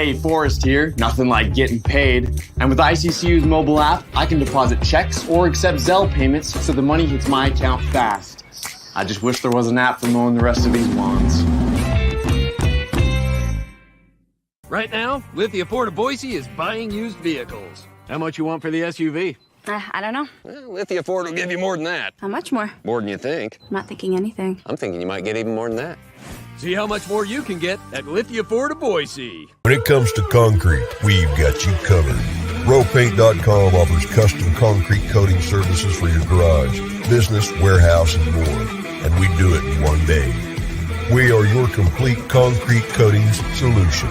Hey, Forrest here. Nothing like getting paid. And with ICCU's mobile app, I can deposit checks or accept Zelle payments so the money hits my account fast. I just wish there was an app for mowing the rest of these lawns. Right now, Lithia Ford of Boise is buying used vehicles. How much you want for the SUV? I don't know. Well, Lithia Ford will give you more than that. How much more? More than you think. I'm not thinking anything. I'm thinking you might get even more than that. See how much more you can get at Lithia Ford of Boise. When it comes to concrete, we've got you covered. RowPaint.com offers custom concrete coating services for your garage, business, warehouse, and more. And we do it in one day. We are your complete concrete coatings solution.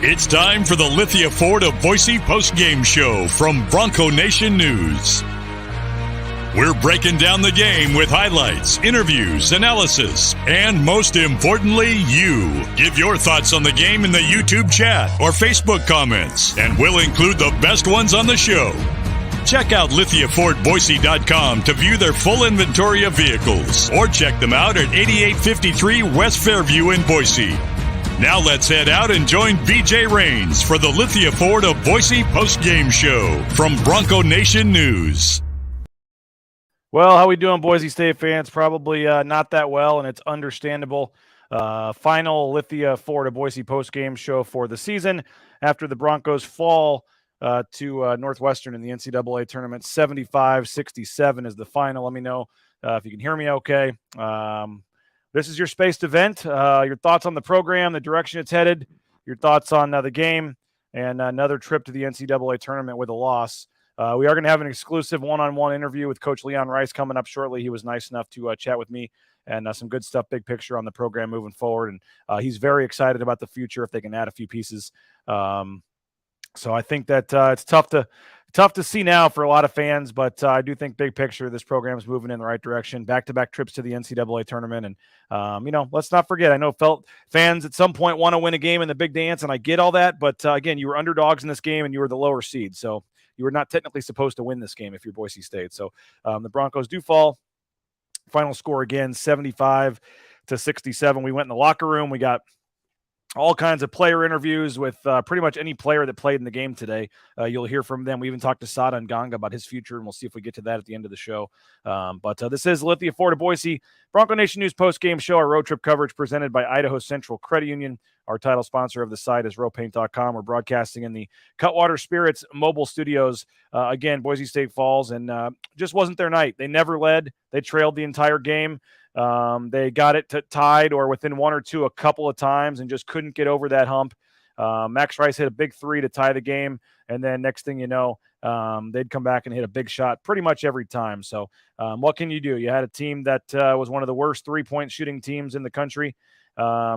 It's time for the Lithia Ford of Boise Postgame Show from Bronco Nation News. We're breaking down the game with highlights, interviews, analysis, and most importantly, you. Give your thoughts on the game in the YouTube chat or Facebook comments, and we'll include the best ones on the show. Check out LithiaFordBoise.com to view their full inventory of vehicles, or check them out at 8853 West Fairview in Boise. Now let's head out and join BJ Rains for the Lithia Ford of Boise postgame show from Bronco Nation News. Well, how we doing, Boise State fans? Probably not that well, and it's understandable. Final Lithia Ford of Boise postgame show for the season after the Broncos fall to Northwestern in the NCAA Tournament. 75-67 is the final. Let me know if you can hear me okay. This is your spaced event. Your thoughts on the program, the direction it's headed, your thoughts on the game, and another trip to the NCAA tournament with a loss. We are going to have an exclusive one-on-one interview with Coach Leon Rice coming up shortly. He was nice enough to chat with me, and some good stuff, big picture on the program moving forward. And he's very excited about the future if they can add a few pieces. So I think that it's tough to see now for a lot of fans, but I do think big picture, this program is moving in the right direction. Back-to-back trips to the NCAA tournament. And, let's not forget, I know fans at some point want to win a game in the big dance, and I get all that. But, again, you were underdogs in this game, and you were the lower seed. So you were not technically supposed to win this game if you're Boise State. So the Broncos do fall. Final score, again, 75-67. We went in the locker room. We got all kinds of player interviews with pretty much any player that played in the game today. You'll hear from them. We even talked to Sada Gangha about his future, and we'll see if we get to that at the end of the show. But this is Lithia Ford of Boise, Bronco Nation News post-game show, our road trip coverage presented by Idaho Central Credit Union. Our title sponsor of the site is RowPaint.com. We're broadcasting in the Cutwater Spirits mobile studios. Again, Boise State falls, and just wasn't their night. They never led. They trailed the entire game. They got it tied or within one or two a couple of times and just couldn't get over that hump. Max Rice hit a big three to tie the game, and then next thing you know, they'd come back and hit a big shot pretty much every time. So what can you do? You had a team that was one of the worst three-point shooting teams in the country.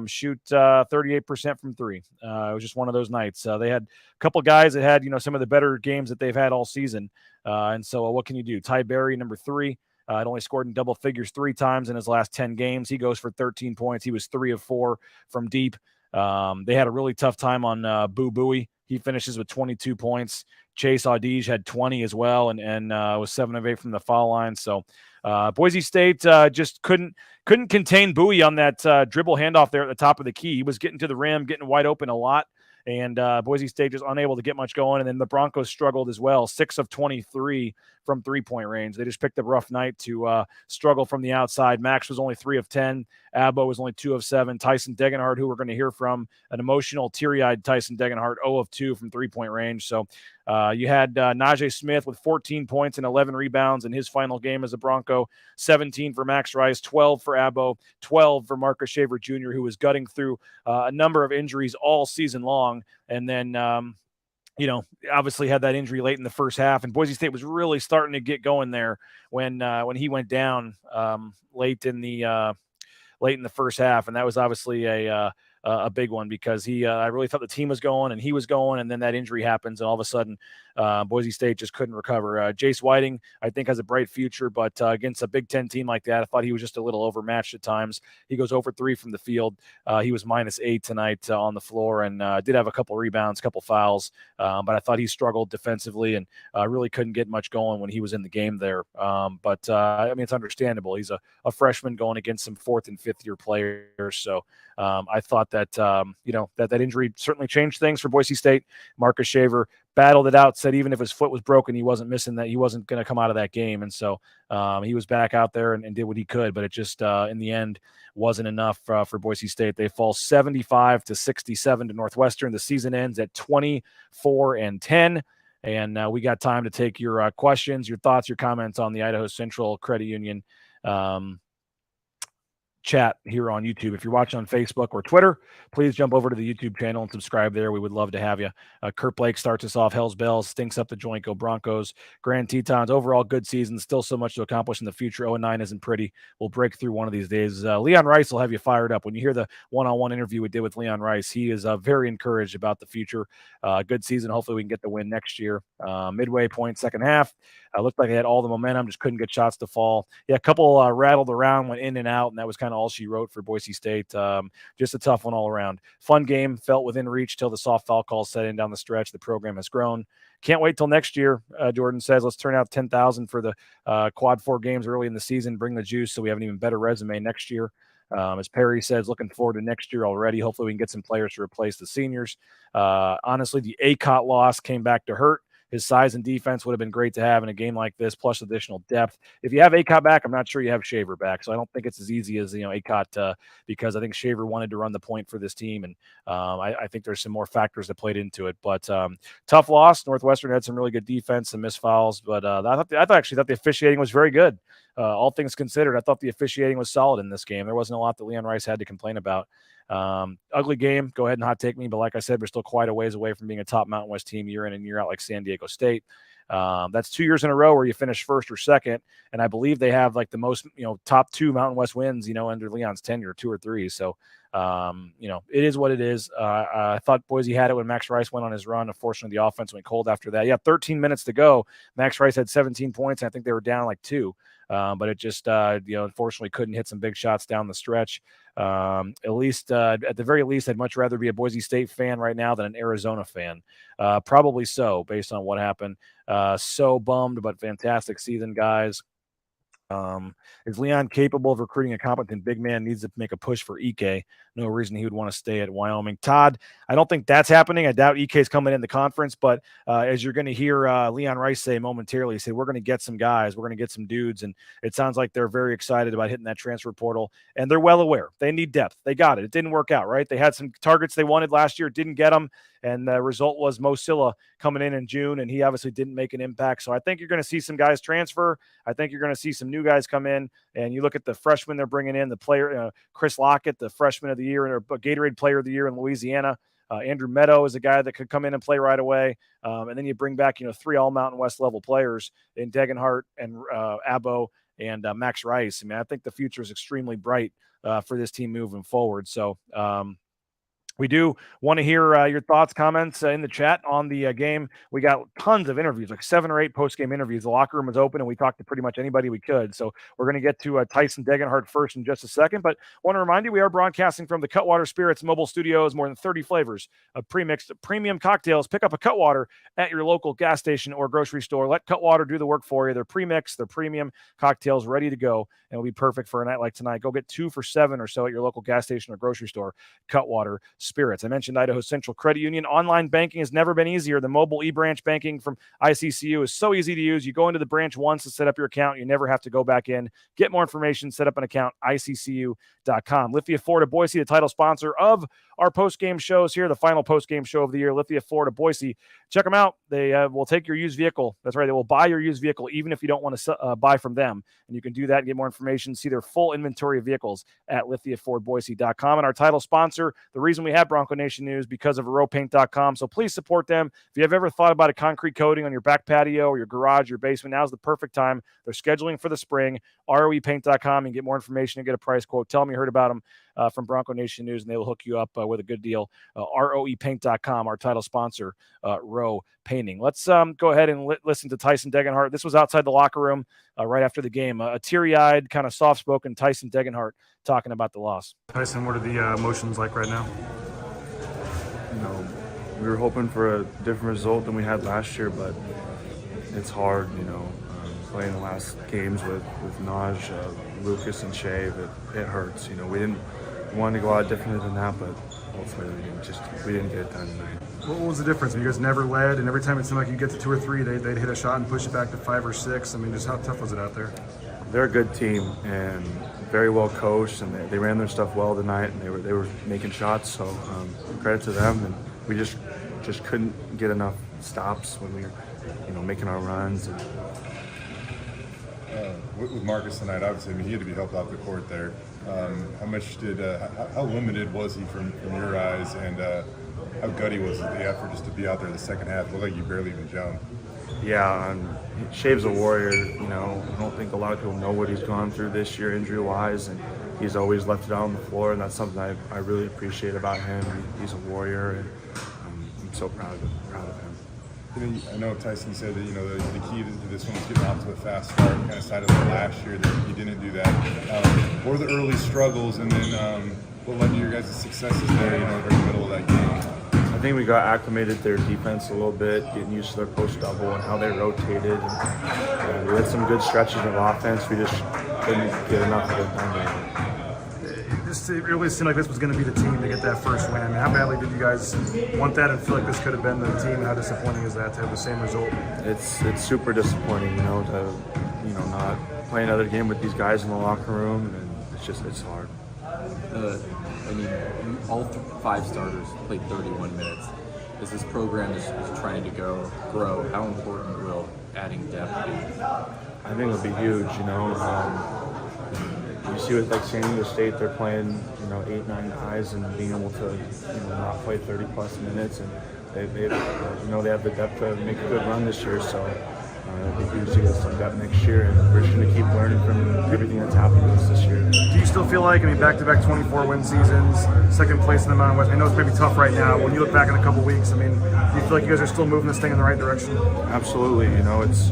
Shoot 38% from three. It was just one of those nights. They had a couple guys that had some of the better games that they've had all season. And so what can you do? Ty Berry, number 3. Had only scored in double figures 3 times in his last 10 games. He goes for 13 points. He was 3 of 4 from deep. They had a really tough time on Boo Buie. He finishes with 22 points. Chase Audige had 20 as well and was 7 of 8 from the foul line. So Boise State just couldn't contain Buie on that dribble handoff there at the top of the key. He was getting to the rim, getting wide open a lot. And Boise State just unable to get much going. And then the Broncos struggled as well, 6 of 23 from three-point range. They just picked a rough night to struggle from the outside. Max was only 3 of 10. Abo was only 2 of 7. Tyson Degenhart, who we're going to hear from, an emotional, teary-eyed Tyson Degenhart, 0 of 2 from three-point range. So you had Najee Smith with 14 points and 11 rebounds in his final game as a Bronco, 17 for Max Rice, 12 for Abo, 12 for Marcus Shaver Jr., who was gutting through a number of injuries all season long. And then, obviously had that injury late in the first half. And Boise State was really starting to get going there when he went down late in the first half. And that was obviously a a big one because I really thought the team was going and he was going, and then that injury happens, and all of a sudden Boise State just couldn't recover. Jace Whiting, I think, has a bright future, but against a Big Ten team like that, I thought he was just a little overmatched at times. He goes over 3 from the field. He was -8 tonight on the floor, and did have a couple rebounds, couple fouls, but I thought he struggled defensively and really couldn't get much going when he was in the game there. But I mean, it's understandable. He's a freshman going against some 4th and 5th year players, so I thought that that injury certainly changed things for Boise State. Marcus Shaver battled it out, said even if his foot was broken, he wasn't missing that. He wasn't going to come out of that game. And so he was back out there and did what he could, but it just in the end wasn't enough for Boise State. They fall 75-67 to Northwestern. The season ends at 24-10. And we got time to take your questions, your thoughts, your comments on the Idaho Central Credit Union chat here on YouTube. If you're watching on Facebook or Twitter, please jump over to the YouTube channel and subscribe there. We would love to have you. Kurt Blake starts us off. Hell's Bells, stinks up the joint, go Broncos. Grand Tetons, overall good season, still so much to accomplish in the future. 0-9 isn't pretty. We'll break through one of these days. Leon Rice will have you fired up. When you hear the one-on-one interview we did with Leon Rice, he is very encouraged about the future. Good season. Hopefully we can get the win next year. Midway point, second half. Looked like they had all the momentum, just couldn't get shots to fall. Yeah, a couple rattled around, went in and out, and that was kind of all she wrote for Boise State. Just a tough one all around. Fun game, felt within reach till the soft foul call set in down the stretch. The program has grown. Can't wait till next year, Jordan says. Let's turn out 10,000 for the quad 4 games early in the season. Bring the juice so we have an even better resume next year. As Perry says, looking forward to next year already. Hopefully we can get some players to replace the seniors. Honestly, the ACOT loss came back to hurt. His size and defense would have been great to have in a game like this, plus additional depth. If you have ACOT back, I'm not sure you have Shaver back. So I don't think it's as easy as, ACOT, because I think Shaver wanted to run the point for this team. And I think there's some more factors that played into it. But tough loss. Northwestern had some really good defense, some missed fouls. But I actually thought the officiating was very good. All things considered, I thought the officiating was solid in this game. There wasn't a lot that Leon Rice had to complain about. Ugly game. Go ahead and hot take me. But like I said, we're still quite a ways away from being a top Mountain West team year in and year out like San Diego State. That's 2 years in a row where you finish first or second. And I believe they have like the most, top 2 Mountain West wins, under Leon's tenure, 2 or 3. So, it is what it is. I thought Boise had it when Max Rice went on his run. Unfortunately, the offense went cold after that. Yeah, 13 minutes to go. Max Rice had 17 points. And I think they were down like 2. But it just, unfortunately couldn't hit some big shots down the stretch. At the very least, I'd much rather be a Boise State fan right now than an Arizona fan. Probably so, based on what happened. So bummed, but fantastic season, guys. Is Leon capable of recruiting a competent big man? Needs to make a push for Ike. No reason he would want to stay at Wyoming. Todd, I don't think that's happening. I doubt Ike's coming in the conference, but as you're going to hear Leon Rice say momentarily, say we're going to get some guys, we're going to get some dudes, and it sounds like they're very excited about hitting that transfer portal, and they're well aware. They need depth. They got it. It didn't work out, right? They had some targets they wanted last year, didn't get them, and the result was Mo Silla coming in June, and he obviously didn't make an impact. So I think you're going to see some guys transfer. I think you're going to see some new guys come in, and you look at the freshmen they're bringing in, the player, Chris Lockett, the freshman of the year, or Gatorade player of the year in Louisiana. Andrew Meadow is a guy that could come in and play right away. And then you bring back, 3 all Mountain West level players in Degenhart and Abo and Max Rice. I mean, I think the future is extremely bright for this team moving forward. So, we do want to hear your thoughts, comments in the chat on the game. We got tons of interviews, like 7 or 8 post-game interviews. The locker room was open, and we talked to pretty much anybody we could. So we're going to get to Tyson Degenhart first in just a second. But I want to remind you, we are broadcasting from the Cutwater Spirits mobile studios. More than 30 flavors of pre-mixed premium cocktails. Pick up a Cutwater at your local gas station or grocery store. Let Cutwater do the work for you. They're pre-mixed. They're premium cocktails ready to go, and it'll be perfect for a night like tonight. Go get 2 for $7 or so at your local gas station or grocery store. Cutwater Spirits. I mentioned Idaho Central Credit Union. Online banking has never been easier. The mobile e-branch banking from ICCU is so easy to use. You go into the branch once to set up your account. You never have to go back in. Get more information. Set up an account. ICCU.com. Lithia Florida Boise, the title sponsor of our post-game shows here, the final post-game show of the year. Lithia Florida Boise. Check them out. They will take your used vehicle. That's right. They will buy your used vehicle even if you don't want to buy from them. And you can do that and get more information. See their full inventory of vehicles at LithiaFordBoise.com. And our title sponsor, the reason we have Bronco Nation News, because of RoPaint.com. So please support them. If you have ever thought about a concrete coating on your back patio or your garage, your basement, now's the perfect time. They're scheduling for the spring. ROEPaint.com and get more information and get a price quote. Tell them you heard about them from Bronco Nation News, and they will hook you up with a good deal. ROEpaint.com, our title sponsor, Rowe Painting. Let's go ahead and listen to Tyson Degenhart. This was outside the locker room right after the game. A teary-eyed, kind of soft-spoken Tyson Degenhart talking about the loss. Tyson, what are the emotions like right now? We were hoping for a different result than we had last year, but it's hard, playing the last games with Naj, Lucas, and Shave. It hurts. We didn't want to go out differently than that, but ultimately we didn't get it done tonight. What was the difference? You guys never led, and every time it seemed like you get to 2 or 3, they'd hit a shot and push it back to 5 or 6. I mean, just how tough was it out there? They're a good team and very well coached, and they ran their stuff well tonight, and they were making shots. So credit to them, and we just couldn't get enough stops when we were making our runs. And with Marcus tonight, obviously, he had to be helped off the court there. How limited was he from your eyes, and how gutty was the effort just to be out there in the second half? It looked like you barely even jumped. Yeah, Shave's a warrior. I don't think a lot of people know what he's gone through this year injury-wise, and he's always left it out on the floor, and that's something I really appreciate about him. He's a warrior, and I'm so proud of him. I know Tyson said that the key to this one was getting off to a fast start, kind of side of the last year that you didn't do that. What were the early struggles, and then what led to your guys' successes there, during the middle of that game? I think we got acclimated to their defense a little bit, getting used to their post double and how they rotated. And we had some good stretches of offense. We just couldn't get enough of it done. It really seemed like this was going to be the team to get that first win. I mean, how badly did you guys want that and feel like this could have been the team? And how disappointing is that to have the same result? It's super disappointing, to not play another game with these guys in the locker room, and it's hard. All 5 starters played 31 minutes. As this program is trying to grow, how important will adding depth be? I think it'll be huge, You see with San Diego State, they're playing, 8, 9 guys and being able to, not play 30-plus minutes, and they have the depth to make a good run this year. So it'll be huge to get some depth next year, and we're just going to keep learning from everything that's happened to us this year. Do you still feel like, back-to-back 24-win seasons, second place in the Mountain West? I know it's maybe tough right now. When you look back in a couple weeks, do you feel like you guys are still moving this thing in the right direction? Absolutely. It's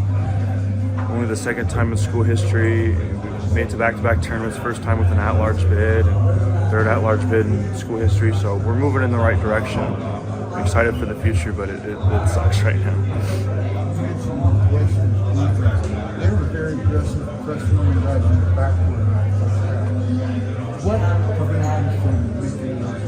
only the second time in school history. We've made to back-to-back tournaments, first time with an at-large bid, and third at-large bid in school history. So we're moving in the right direction. I'm excited for the future, but it sucks right now. They were very aggressive, pressing on the guys in the backcourt. What prevented you from making those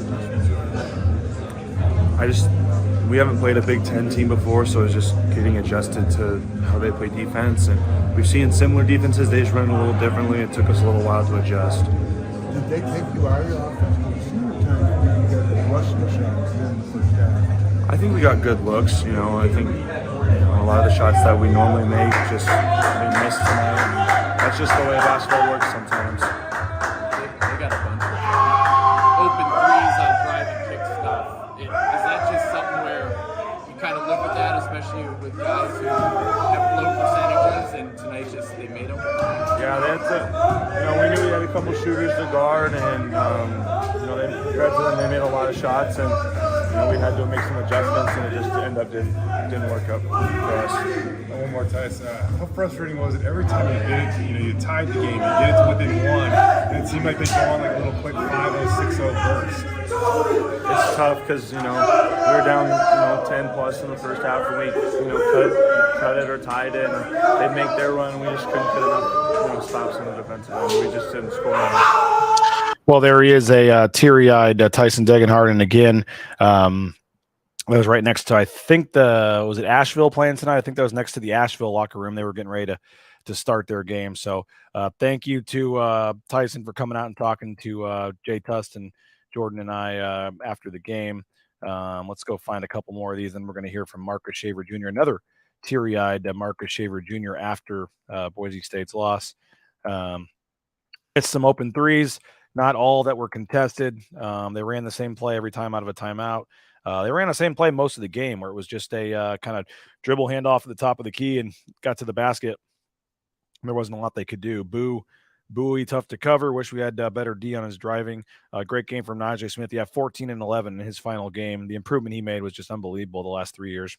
adjustments? We haven't played a Big Ten team before, so it's just getting adjusted to how they play defense. And we've seen similar defenses, they just run a little differently. It took us a little while to adjust. Did they take you out of your offense? Because senior times you got rushing shots in the first half. I think we got good looks. I think a lot of the shots that we normally make we missed tonight. And that's just the way basketball works sometimes. They got a bunch of open threes on drive and kick stuff. Is that just something where you kind of live with that, especially with guys who have low percentages, and tonight they made them? Yeah, that's it. We knew we had a couple shooters to guard, and they made a lot of shots, and we had to make some adjustments, and it just didn't work out for us. One more, Tyson. How frustrating was it every time you get it? You tied the game, you get it to within 1, and it seemed like they go on like a little quick 5-0, 6-0 burst. It's tough because we were down 10 plus in the first half, and we cut it or tied it, and they'd make their run, and we just couldn't get enough stops on the defensive end. We just didn't score enough. Well, there he is, a teary-eyed Tyson Degenhart, and again, that was right next to, I think was it Asheville playing tonight? I think that was next to the Asheville locker room. They were getting ready to start their game. So thank you to Tyson for coming out and talking to Jay Tustin, Jordan, and I after the game. Let's go find a couple more of these, and we're going to hear from Marcus Shaver Jr., another teary-eyed Marcus Shaver Jr. after Boise State's loss. It's some open threes, not all that were contested. They ran the same play every time out of a timeout. They ran the same play most of the game, where it was just a kind of dribble handoff at the top of the key and got to the basket. There wasn't a lot they could do. Boo Bowie, tough to cover. Wish we had better D on his driving. Great game from Najee Smith. He had 14 and 11 in his final game. The improvement he made was just unbelievable the last 3 years.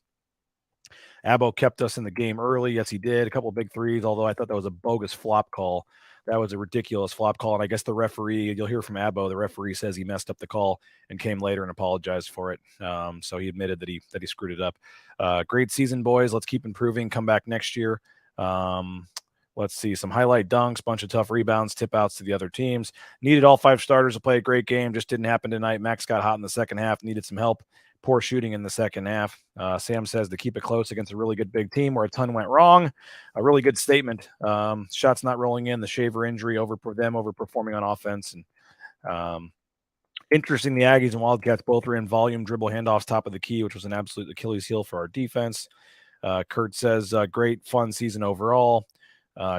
Abo kept us in the game early. Yes, he did. A couple of big threes, although I thought that was a bogus flop call. That was a ridiculous flop call. And I guess the referee, you'll hear from Abo, the referee says he messed up the call and came later and apologized for it. So he admitted that he screwed it up. Great season, boys. Let's keep improving. Come back next year. Let's see some highlight dunks, bunch of tough rebounds, tip outs to the other teams. Needed all 5 starters to play a great game. Just didn't happen tonight. Max got hot in the second half, needed some help. Poor shooting in the second half. Sam says to keep it close against a really good big team where a ton went wrong. A really good statement. Shots not rolling in, the Shaver injury over them overperforming on offense. And interesting, the Aggies and Wildcats both ran volume dribble handoffs top of the key, which was an absolute Achilles heel for our defense. Kurt says, great fun season overall.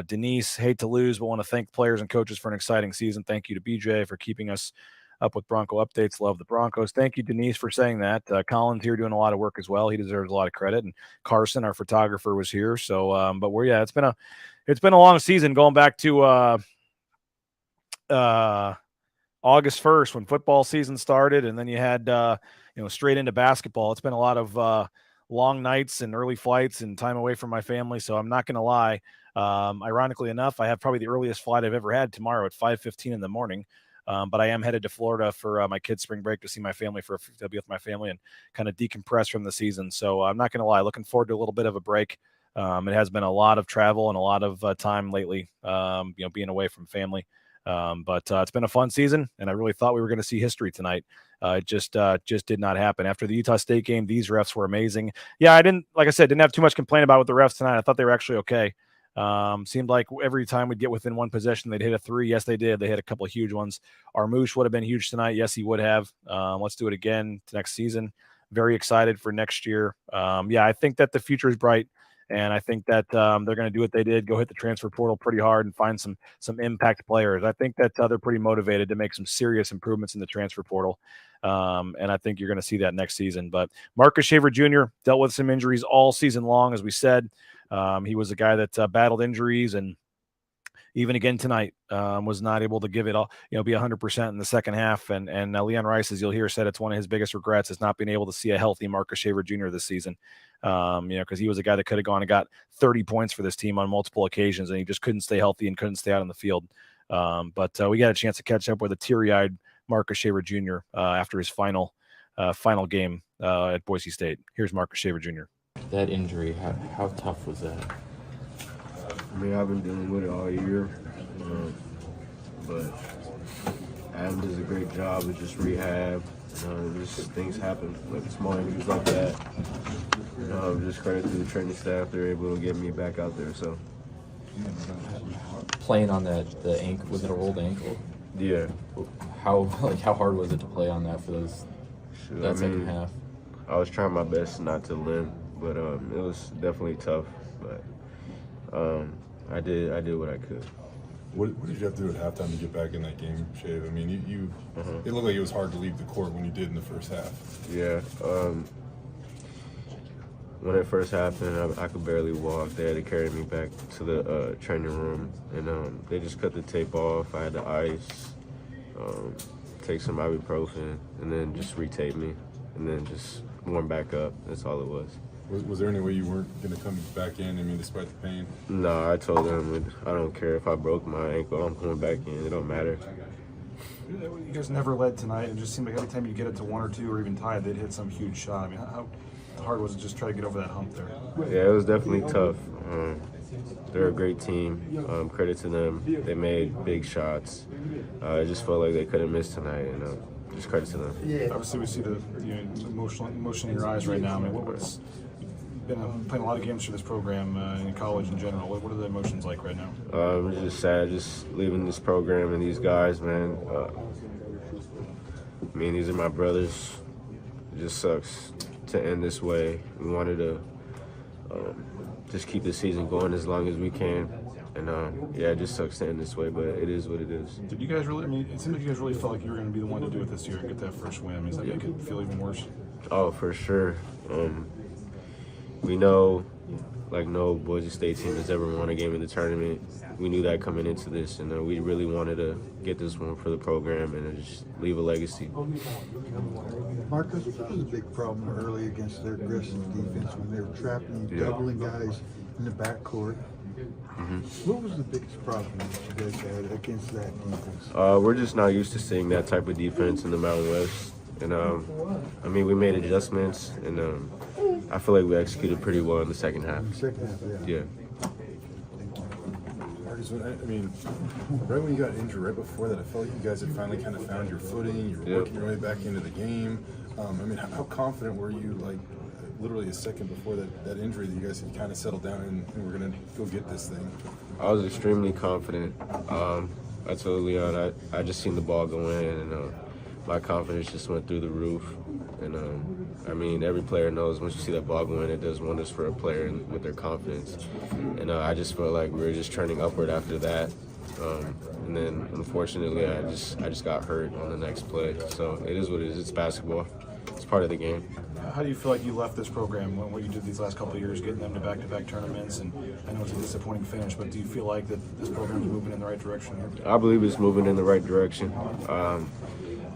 Denise, hate to lose, but want to thank players and coaches for an exciting season. Thank you to BJ for keeping us up with Bronco updates. Love the Broncos. Thank you, Denise, for saying that. Colin's here doing a lot of work as well. He deserves a lot of credit. And Carson, our photographer, was here. So, but it's been a long season going back to August 1st when football season started, and then you had straight into basketball. It's been a lot of long nights and early flights and time away from my family. So I'm not going to lie. Ironically enough, I have probably the earliest flight I've ever had tomorrow at 5:15 in the morning. But I am headed to Florida for my kids' spring break to see my family to be with my family and kind of decompress from the season. So I'm not going to lie, looking forward to a little bit of a break. It has been a lot of travel and a lot of time lately, being away from family. But it's been a fun season, and I really thought we were going to see history tonight. It just did not happen. After the Utah State game, these refs were amazing. Yeah, didn't have too much complaint about with the refs tonight. I thought they were actually okay. Seemed like every time we'd get within one possession, they'd hit a 3. Yes, they did. They hit a couple of huge ones. Armouche would have been huge tonight. Yes, he would have. Let's do it again next season. Very excited for next year. I think that the future is bright, and I think that they're going to do what they did, go hit the transfer portal pretty hard and find some impact players. I think that they're pretty motivated to make some serious improvements in the transfer portal, and I think you're going to see that next season. But Marcus Shaver Jr. dealt with some injuries all season long, as we said. He was a guy that battled injuries, and even again tonight was not able to give it all, be 100% in the second half. And Leon Rice, as you'll hear, said it's one of his biggest regrets is not being able to see a healthy Marcus Shaver Jr. this season. Because he was a guy that could have gone and got 30 points for this team on multiple occasions, and he just couldn't stay healthy and couldn't stay out on the field. But we got a chance to catch up with a teary-eyed Marcus Shaver Jr. After his final game at Boise State. Here's Marcus Shaver Jr. That injury, how tough was that? I mean, I've been dealing with it all year, but Adam does a great job with just rehab. Just things happen, like small injuries like that. Just credit to the training staff; they're able to get me back out there. So playing on the ankle, was it a rolled ankle? Yeah. How hard was it to play on that for that second half? I was trying my best not to limp, but it was definitely tough. But I did what I could. What did you have to do at halftime to get back in that game, Shave? I mean, it looked like it was hard to leave the court when you did in the first half. Yeah. When it first happened, I could barely walk. They had to carry me back to the training room, and they just cut the tape off. I had to ice, take some ibuprofen, and then just retape me, and then just warm back up. That's all it was. Was there any way you weren't going to come back in, despite the pain? No, I told them I don't care if I broke my ankle, I'm coming back in. It don't matter. You guys never led tonight. It just seemed like every time you get it to 1 or 2 or even tied, they'd hit some huge shot. I mean, how hard was it just try to get over that hump there? Yeah, it was definitely tough. They're a great team. Credit to them. They made big shots. It just felt like they couldn't miss tonight, just credit to them. Obviously, we see the emotion in your eyes right now. I mean, what's been playing a lot of games for this program in college in general. What are the emotions like right now? I'm just sad, just leaving this program and these guys, man. These are my brothers. It just sucks to end this way. We wanted to just keep the season going as long as we can. And it just sucks to end this way, but it is what it is. Did you guys really? It seemed like you guys really felt like you were going to be the one to do it this year and get that first win. Does that make it feel even worse? Oh, for sure. we know, like no Boise State team has ever won a game in the tournament. We knew that coming into this, and we really wanted to get this one for the program and just leave a legacy. Marcus, what was a big problem early against their aggressive defense when they were trapping, doubling guys in the backcourt? What was the biggest problem that you guys had against that defense? We're just not used to seeing that type of defense in the Mountain West. And, I mean, we made adjustments, and I feel like we executed pretty well in the second half. Yeah. Marcus, I mean, right when you got injured, right before that, I felt like you guys had finally kind of found your footing. You were working your way back into the game. I mean, how confident were you, like, literally a second before that injury, that you guys had kind of settled down and were going to go get this thing? I was extremely confident. I told Leon I just seen the ball go in, and my confidence just went through the roof. And I mean, every player knows once you see that ball go in, it does wonders for a player with their confidence. And I just felt like we were just trending upward after that. And then unfortunately, I just got hurt on the next play. So it is what it is. It's basketball. It's part of the game. How do you feel like you left this program when what you did these last couple of years, getting them to back-to-back tournaments? And I know it's a disappointing finish, but do you feel like that this program is moving in the right direction here? I believe it's moving in the right direction.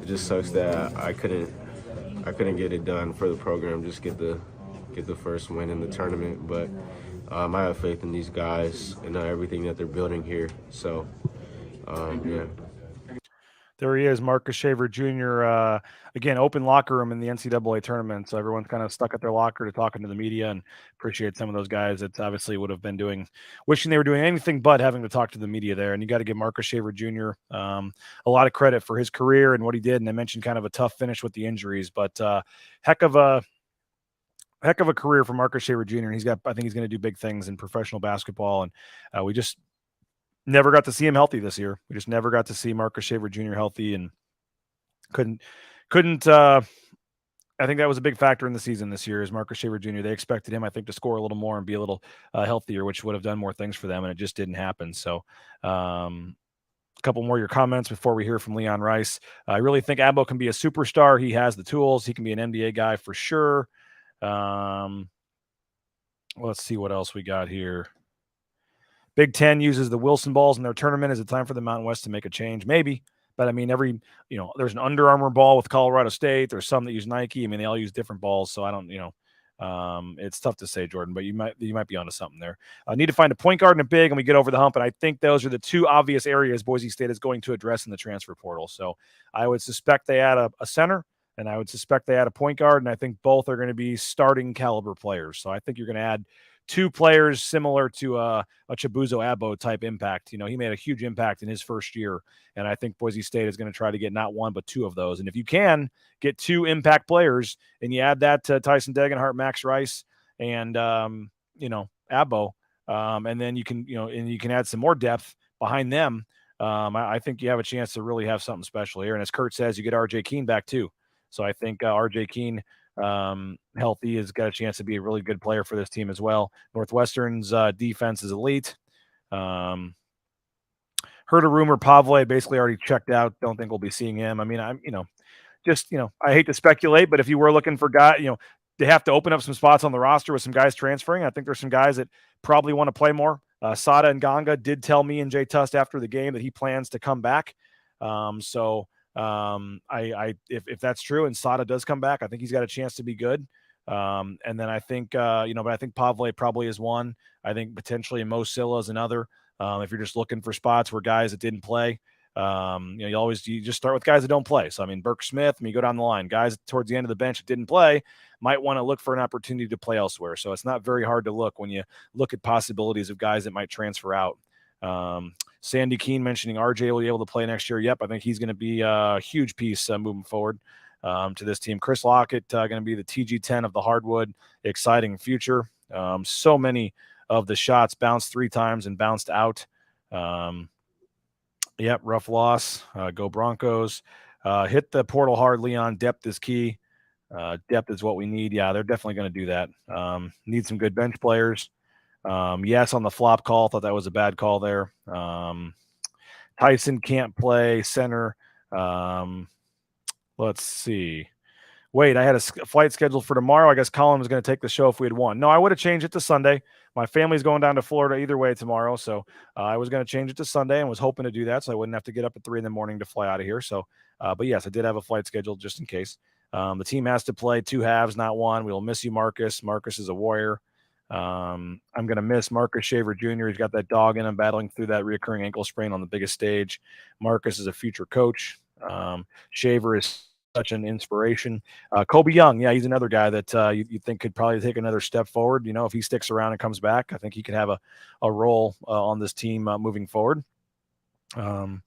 It just sucks that I couldn't get it done for the program, just get the first win in the tournament. But I have faith in these guys and everything that they're building here. So, yeah. There he is, Marcus Shaver Jr. Again, open locker room in the NCAA tournament. So everyone's kind of stuck at their locker to talking to the media, and appreciate some of those guys that obviously would have been wishing they were doing anything but having to talk to the media there. And you got to give Marcus Shaver Jr. A lot of credit for his career and what he did. And I mentioned kind of a tough finish with the injuries, but heck of a career for Marcus Shaver Jr. And I think he's going to do big things in professional basketball. And we just never got to see him healthy this year. We just never got to see Marcus Shaver Jr. healthy, and couldn't. I think that was a big factor in the season this year is Marcus Shaver Jr. They expected him, I think, to score a little more and be a little healthier, which would have done more things for them, and it just didn't happen. So a couple more of your comments before we hear from Leon Rice. I really think Abo can be a superstar. He has the tools. He can be an NBA guy for sure. Let's see what else we got here. Big Ten uses the Wilson balls in their tournament. Is it time for the Mountain West to make a change? Maybe. But I mean, there's an Under Armour ball with Colorado State. There's some that use Nike. I mean, they all use different balls. So I don't, it's tough to say, Jordan, but you might be onto something there. Need to find a point guard and a big, and we get over the hump. And I think those are the two obvious areas Boise State is going to address in the transfer portal. So I would suspect they add a center, and I would suspect they add a point guard. And I think both are going to be starting caliber players. So I think you're going to add two players similar to a Chabuzo Abo type impact. He made a huge impact in his first year, and I think Boise State is going to try to get not one but two of those. And if you can get two impact players, and you add that to Tyson Degenhart, Max Rice, and Abo, and then you can add some more depth behind them. I think you have a chance to really have something special here. And as Kurt says, you get RJ Keene back too. So I think RJ Keene, healthy, has got a chance to be a really good player for this team as well. Northwestern's defense is elite. Heard a rumor Pavle basically already checked out. Don't think we'll be seeing him. I mean, I hate to speculate, but if you were looking for they have to open up some spots on the roster with some guys transferring. I think there's some guys that probably want to play more. Sada Gangha did tell me and Jay Tust after the game that he plans to come back. If that's true and Sada does come back, I think he's got a chance to be good. And then I think, but I think Pavle probably is one. I think potentially Mo Silla is another. If you're just looking for spots where guys that didn't play, you just start with guys that don't play. So, I mean, Burke Smith, you go down the line, guys towards the end of the bench that didn't play might want to look for an opportunity to play elsewhere. So it's not very hard to look when you look at possibilities of guys that might transfer out. Sandy Keene mentioning RJ will be able to play next year. Yep, I think he's going to be a huge piece moving forward to this team. Chris Lockett going to be the TG10 of the hardwood. Exciting future. So many of the shots bounced 3 times and bounced out. Yep, rough loss. Go Broncos. Hit the portal hard, Leon. Depth is key. Depth is what we need. Yeah, they're definitely going to do that. Need some good bench players. Yes, on the flop call, thought that was a bad call there. Tyson can't play center. Let's see. wait, I had a flight scheduled for tomorrow. I guess Colin was going to take the show if we had won. No, I would have changed it to Sunday. My family's going down to Florida either way tomorrow. So I was going to change it to Sunday and was hoping to do that so I wouldn't have to get up at 3 a.m. to fly out of here. So, but yes, I did have a flight scheduled just in case. The team has to play 2 halves, not one. We will miss you, Marcus. Marcus is a warrior. I'm going to miss Marcus Shaver Jr. He's got that dog in him battling through that reoccurring ankle sprain on the biggest stage. Marcus is a future coach. Shaver is such an inspiration. Kobe Young, yeah, he's another guy that you think could probably take another step forward. You know, if he sticks around and comes back, I think he could have a role on this team moving forward. Again,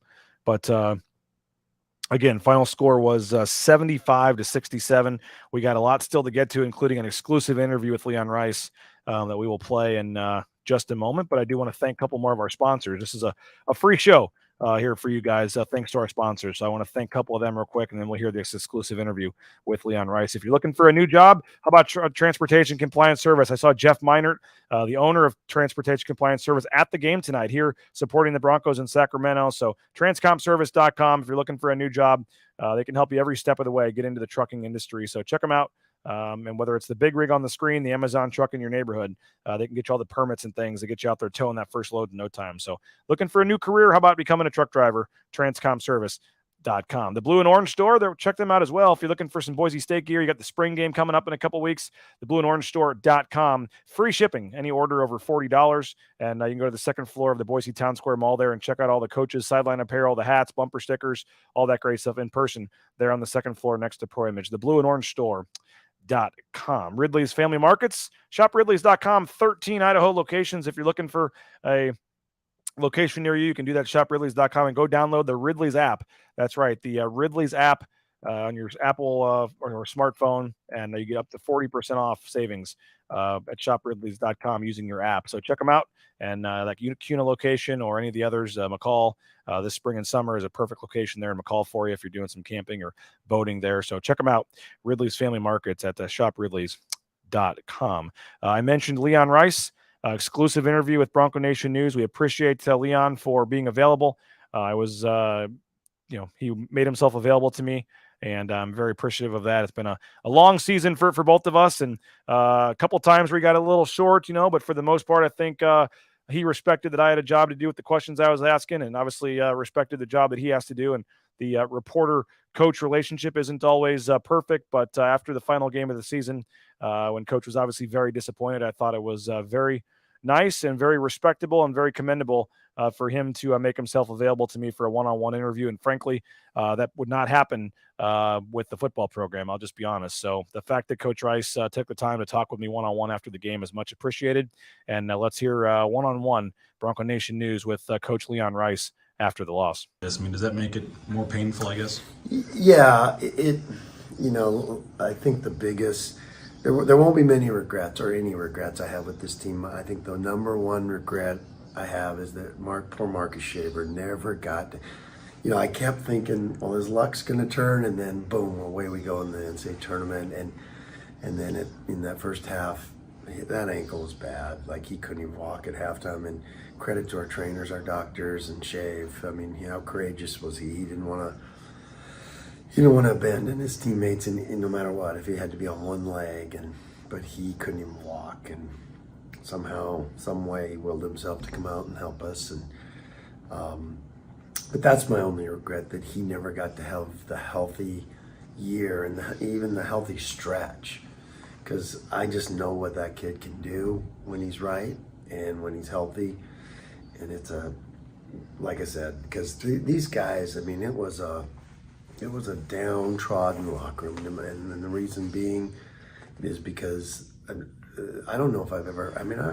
final score was 75-67. We got a lot still to get to, including an exclusive interview with Leon Rice that we will play in just a moment. But I do want to thank a couple more of our sponsors. This is a free show here for you guys, thanks to our sponsors. So I want to thank a couple of them real quick, and then we'll hear this exclusive interview with Leon Rice. If you're looking for a new job, how about Transportation Compliance Service? I saw Jeff Meinert, the owner of Transportation Compliance Service, at the game tonight here supporting the Broncos in Sacramento. So transcomservice.com. If you're looking for a new job, they can help you every step of the way get into the trucking industry. So check them out. And whether it's the big rig on the screen, the Amazon truck in your neighborhood, they can get you all the permits and things to get you out there towing that first load in no time. So looking for a new career? How about becoming a truck driver? Transcomservice.com. The Blue and Orange Store, check them out as well. If you're looking for some Boise State gear, you got the spring game coming up in a couple weeks. The Blue and Orange Store.com. Free shipping, any order over $40. And you can go to the second floor of the Boise Town Square Mall there and check out all the coaches' sideline apparel, the hats, bumper stickers, all that great stuff in person there on the second floor next to Pro Image. The Blue and Orange Store.com. Ridley's Family Markets. Shop Ridley's.com. 13 Idaho locations. If you're looking for a location near you, you can do that. Shop Ridley's.com and go download the Ridley's app. That's right, the Ridley's app on your Apple or smartphone, and you get up to 40% off savings at shopridleys.com using your app. So check them out. And like Kuna location or any of the others, McCall, this spring and summer is a perfect location there in McCall for you if you're doing some camping or boating there. So check them out, Ridley's Family Markets at shopridleys.com. I mentioned Leon Rice, exclusive interview with Bronco Nation News. We appreciate Leon for being available. He made himself available to me, and I'm very appreciative of that. It's been a long season for both of us, and a couple times we got a little short, but for the most part, I think he respected that I had a job to do with the questions I was asking, and obviously respected the job that he has to do. And the reporter-coach relationship isn't always perfect, but after the final game of the season, when Coach was obviously very disappointed, I thought it was very nice and very respectable and very commendable for him to make himself available to me for a one-on-one interview. And frankly, that would not happen with the football program. I'll just be honest. So the fact that Coach Rice took the time to talk with me one-on-one after the game is much appreciated. And let's hear one-on-one Bronco Nation News with Coach Leon Rice after the loss. Yes, I mean, does that make it more painful, I guess? Yeah, I think the biggest, there won't be many regrets or any regrets I have with this team. I think the number one regret I have is that poor Marcus Shaver never got to, I kept thinking, well, his luck's going to turn, and then boom, away we go in the NCAA tournament. And then in that first half, that ankle was bad. Like, he couldn't even walk at halftime. And credit to our trainers, our doctors, and Shave. I mean, how courageous was he? He didn't want to abandon his teammates, and no matter what, if he had to be on one leg, but he couldn't even walk, and somehow, some way, he willed himself to come out and help us. And but that's my only regret, that he never got to have the healthy year and even the healthy stretch, because I just know what that kid can do when he's right and when he's healthy. And it's like I said, because these guys, I mean, it was a downtrodden locker room, and the reason being is because I don't know if I've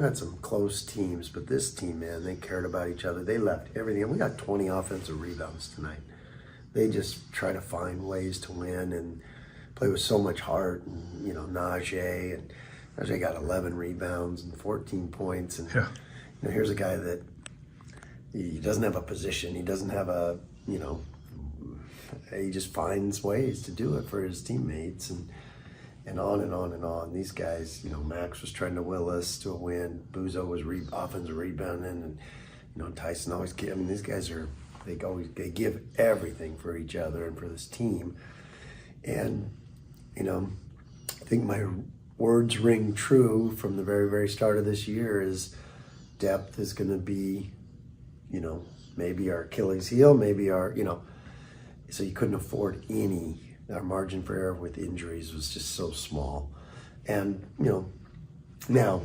had some close teams, but this team, man, they cared about each other. They left everything, and we got 20 offensive rebounds tonight. They just try to find ways to win and play with so much heart. And Najee got 11 rebounds and 14 points, and here's a guy that he doesn't have a position. He doesn't have he just finds ways to do it for his teammates, and on and on and on. These guys, Max was trying to will us to a win. Buzo was offensive rebounding, and Tyson always. These guys they give everything for each other and for this team, and I think my words ring true from the very, very start of this year is depth is going to be, maybe our Achilles heel, maybe our, so you couldn't afford any. Our margin for error with injuries was just so small. And, now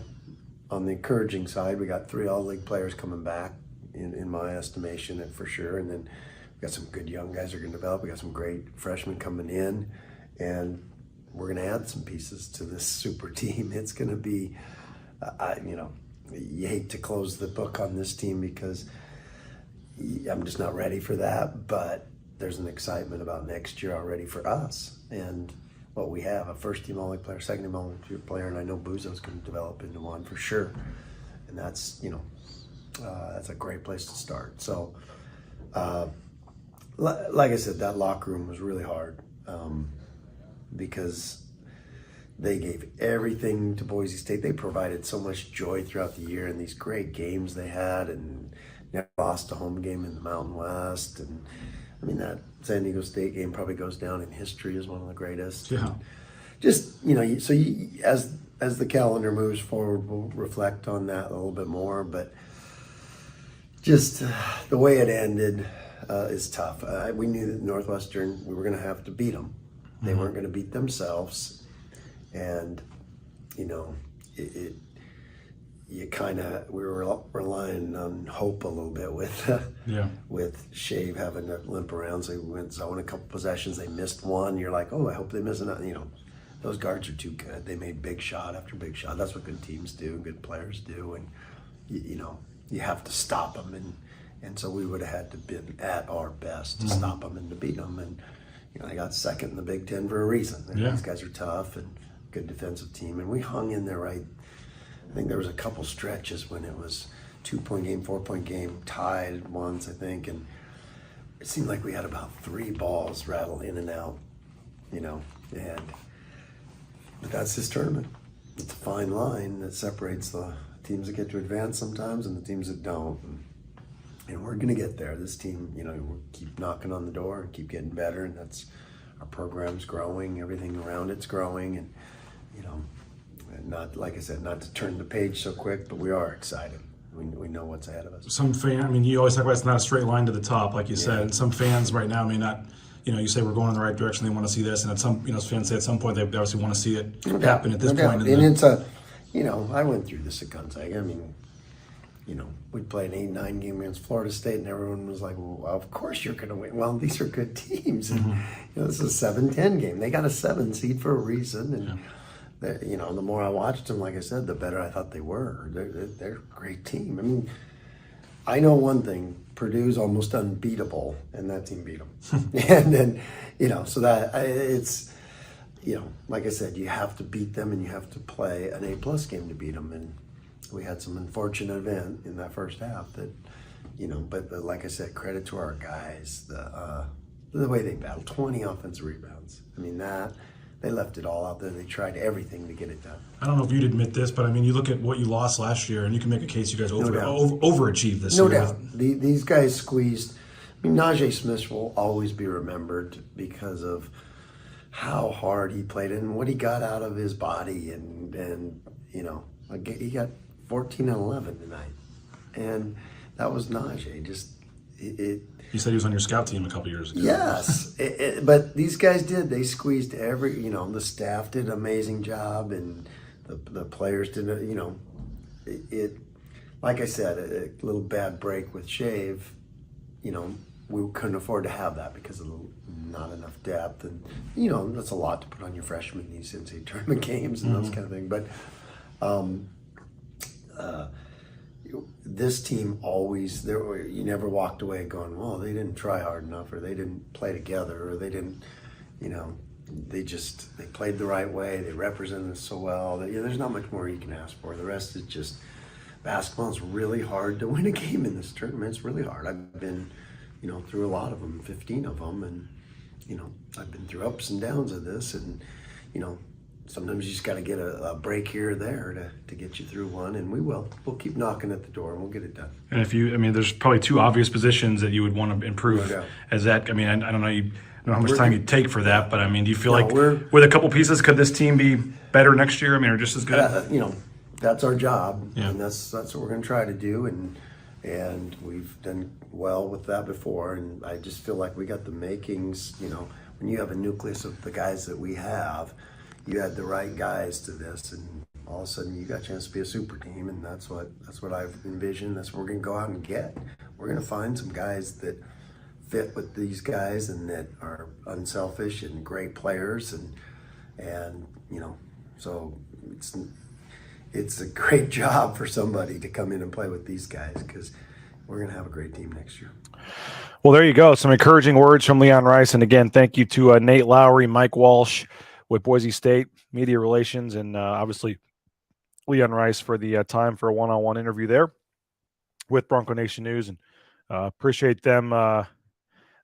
on the encouraging side, we got 3 all-league players coming back in my estimation, for sure. And then we got some good young guys that are going to develop. We got some great freshmen coming in, and we're going to add some pieces to this super team. It's going to be, you hate to close the book on this team because I'm just not ready for that, but there's an excitement about next year already for us and what we have, a first-team all-league player, second-team all-league player, and I know Buzo's going to develop into one for sure. And that's, that's a great place to start. So, like I said, that locker room was really hard because they gave everything to Boise State. They provided so much joy throughout the year and these great games they had, and never lost a home game in the Mountain West. And I mean, that San Diego State game probably goes down in history as one of the greatest. Yeah. Just, as the calendar moves forward, we'll reflect on that a little bit more. But just the way it ended is tough. We knew that Northwestern, we were going to have to beat them. They weren't going to beat themselves. And, we were relying on hope a little bit with Shave having to limp around. So he went zone a couple possessions. They missed one. You're like, oh, I hope they miss another. Those guards are too good. They made big shot after big shot. That's what good teams do, good players do. And, you have to stop them. And so we would have had to been at our best to stop them and to beat them. And, they got second in the Big Ten for a reason. These guys are tough and good defensive team. And we hung in there right. I think there was a couple stretches when it was 2-point game, 4-point game, tied once, I think. And it seemed like we had about 3 balls rattle in and out, but that's this tournament. It's a fine line that separates the teams that get to advance sometimes and the teams that don't. And we're going to get there. This team, we'll keep knocking on the door and keep getting better. And that's our program's growing. Everything around it's growing. And, and not, like I said, not to turn the page so quick, but we are excited. We know what's ahead of us. You always talk about it's not a straight line to the top, like you said. Some fans right now may not, you say we're going in the right direction. They want to see this. And at some, fans say at some point they obviously want to see it happen at this point. And it's I went through this at Gonzaga. We played an 8-9 game against Florida State, and everyone was like, well, of course you're going to win. Well, these are good teams. And, this is a 7-10 game. They got a 7 seed for a reason. And, the more I watched them, like I said, the better I thought they were. They're a great team. I know one thing. Purdue's almost unbeatable, and that team beat them. And then, so that it's, like I said, you have to beat them, and you have to play an A+ game to beat them. And we had some unfortunate event in that first half that, but like I said, credit to our guys, the way they battled, 20 offensive rebounds. They left it all out there. They tried everything to get it done. I don't know if you'd admit this, but you look at what you lost last year, and you can make a case you guys overachieved this year. No doubt. These guys squeezed. Najee Smith will always be remembered because of how hard he played and what he got out of his body, and he got 14 and 11 tonight, and that was Najee. You said he was on your scout team a couple years ago. Yes, but these guys did. They squeezed every. The staff did an amazing job, and the players did. Like I said, a little bad break with Shave. We couldn't afford to have that because of not enough depth, and that's a lot to put on your freshmen in these NCAA tournament games and those kind of things. But this team always you never walked away going, well, they didn't try hard enough, or they didn't play together, or they didn't, they played the right way. They represented us so well that there's not much more you can ask for. The rest is just basketball. Is really hard to win a game in this tournament. It's really hard. I've been through a lot of them, 15 of them, and I've been through ups and downs of this, and sometimes you just got to get a break here or there to get you through one, and we'll keep knocking at the door, and we'll get it done. And if there's probably 2 obvious positions that you would want to improve. No doubt. As that, I don't know, I don't know how much time you take for that, but I mean, do you feel No, like with a couple pieces, could this team be better next year? I mean, or just as good? You know, that's our job, Yeah. and that's what we're going to try to do, and we've done well with that before, and I just feel like we got the makings. You know, when you have a nucleus of the guys that we have, you had the right guys to this, and all of a sudden you got a chance to be a super team, and that's what I've envisioned. That's what we're going to go out and get. We're going to find some guys that fit with these guys and that are unselfish and great players, and you know, so it's a great job for somebody to come in and play with these guys, because we're going to have a great team next year. Well, there you go. Some encouraging words from Leon Rice. And again, thank you to Nate Lowry, Mike Walsh with Boise State Media Relations, and obviously Leon Rice for the time for a one-on-one interview there with Bronco Nation News. And appreciate them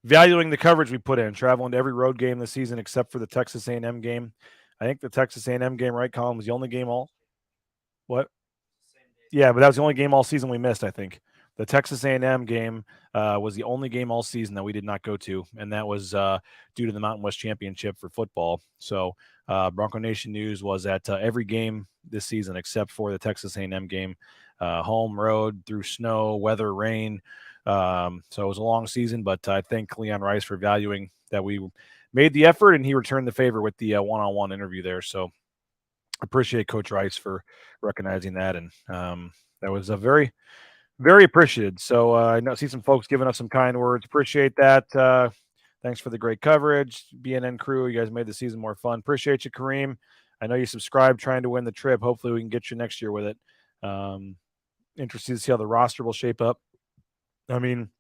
valuing the coverage we put in, traveling to every road game this season except for the Texas A&M game. I think the Texas A&M game, right, Colin, was the only game all – what? Yeah, but that was the only game all season we missed, I think. The Texas A&M game was the only game all season that we did not go to, and that was due to the Mountain West Championship for football. So Bronco Nation News was at every game this season except for the Texas A&M game, home, road, through snow, weather, rain. So it was a long season, but I thank Leon Rice for valuing that we made the effort, and he returned the favor with the one-on-one interview there. So appreciate Coach Rice for recognizing that, and that was a very, very appreciated. So I see some folks giving us some kind words. Appreciate that. Thanks for the great coverage, BNN crew. You guys made the season more fun. Appreciate you, Kareem. I know you subscribed trying to win the trip. Hopefully we can get you next year with it. Interested to see how the roster will shape up. I mean,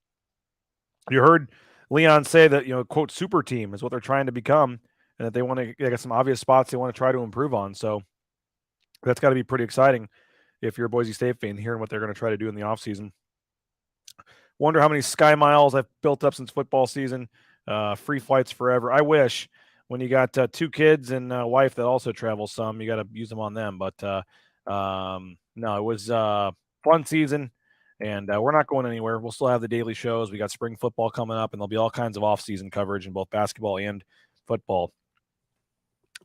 you heard Leon say that, you know, quote, super team is what they're trying to become, and that they want to get some obvious spots they want to try to improve on. So that's got to be pretty exciting if you're a Boise State fan, hearing what they're going to try to do in the offseason. Wonder how many Sky Miles I've built up since football season. Free flights forever. I wish, when you got 2 kids and a wife that also travels some, you got to use them on them. But no, it was a fun season, and we're not going anywhere. We'll still have the daily shows. We got spring football coming up, and there'll be all kinds of off-season coverage in both basketball and football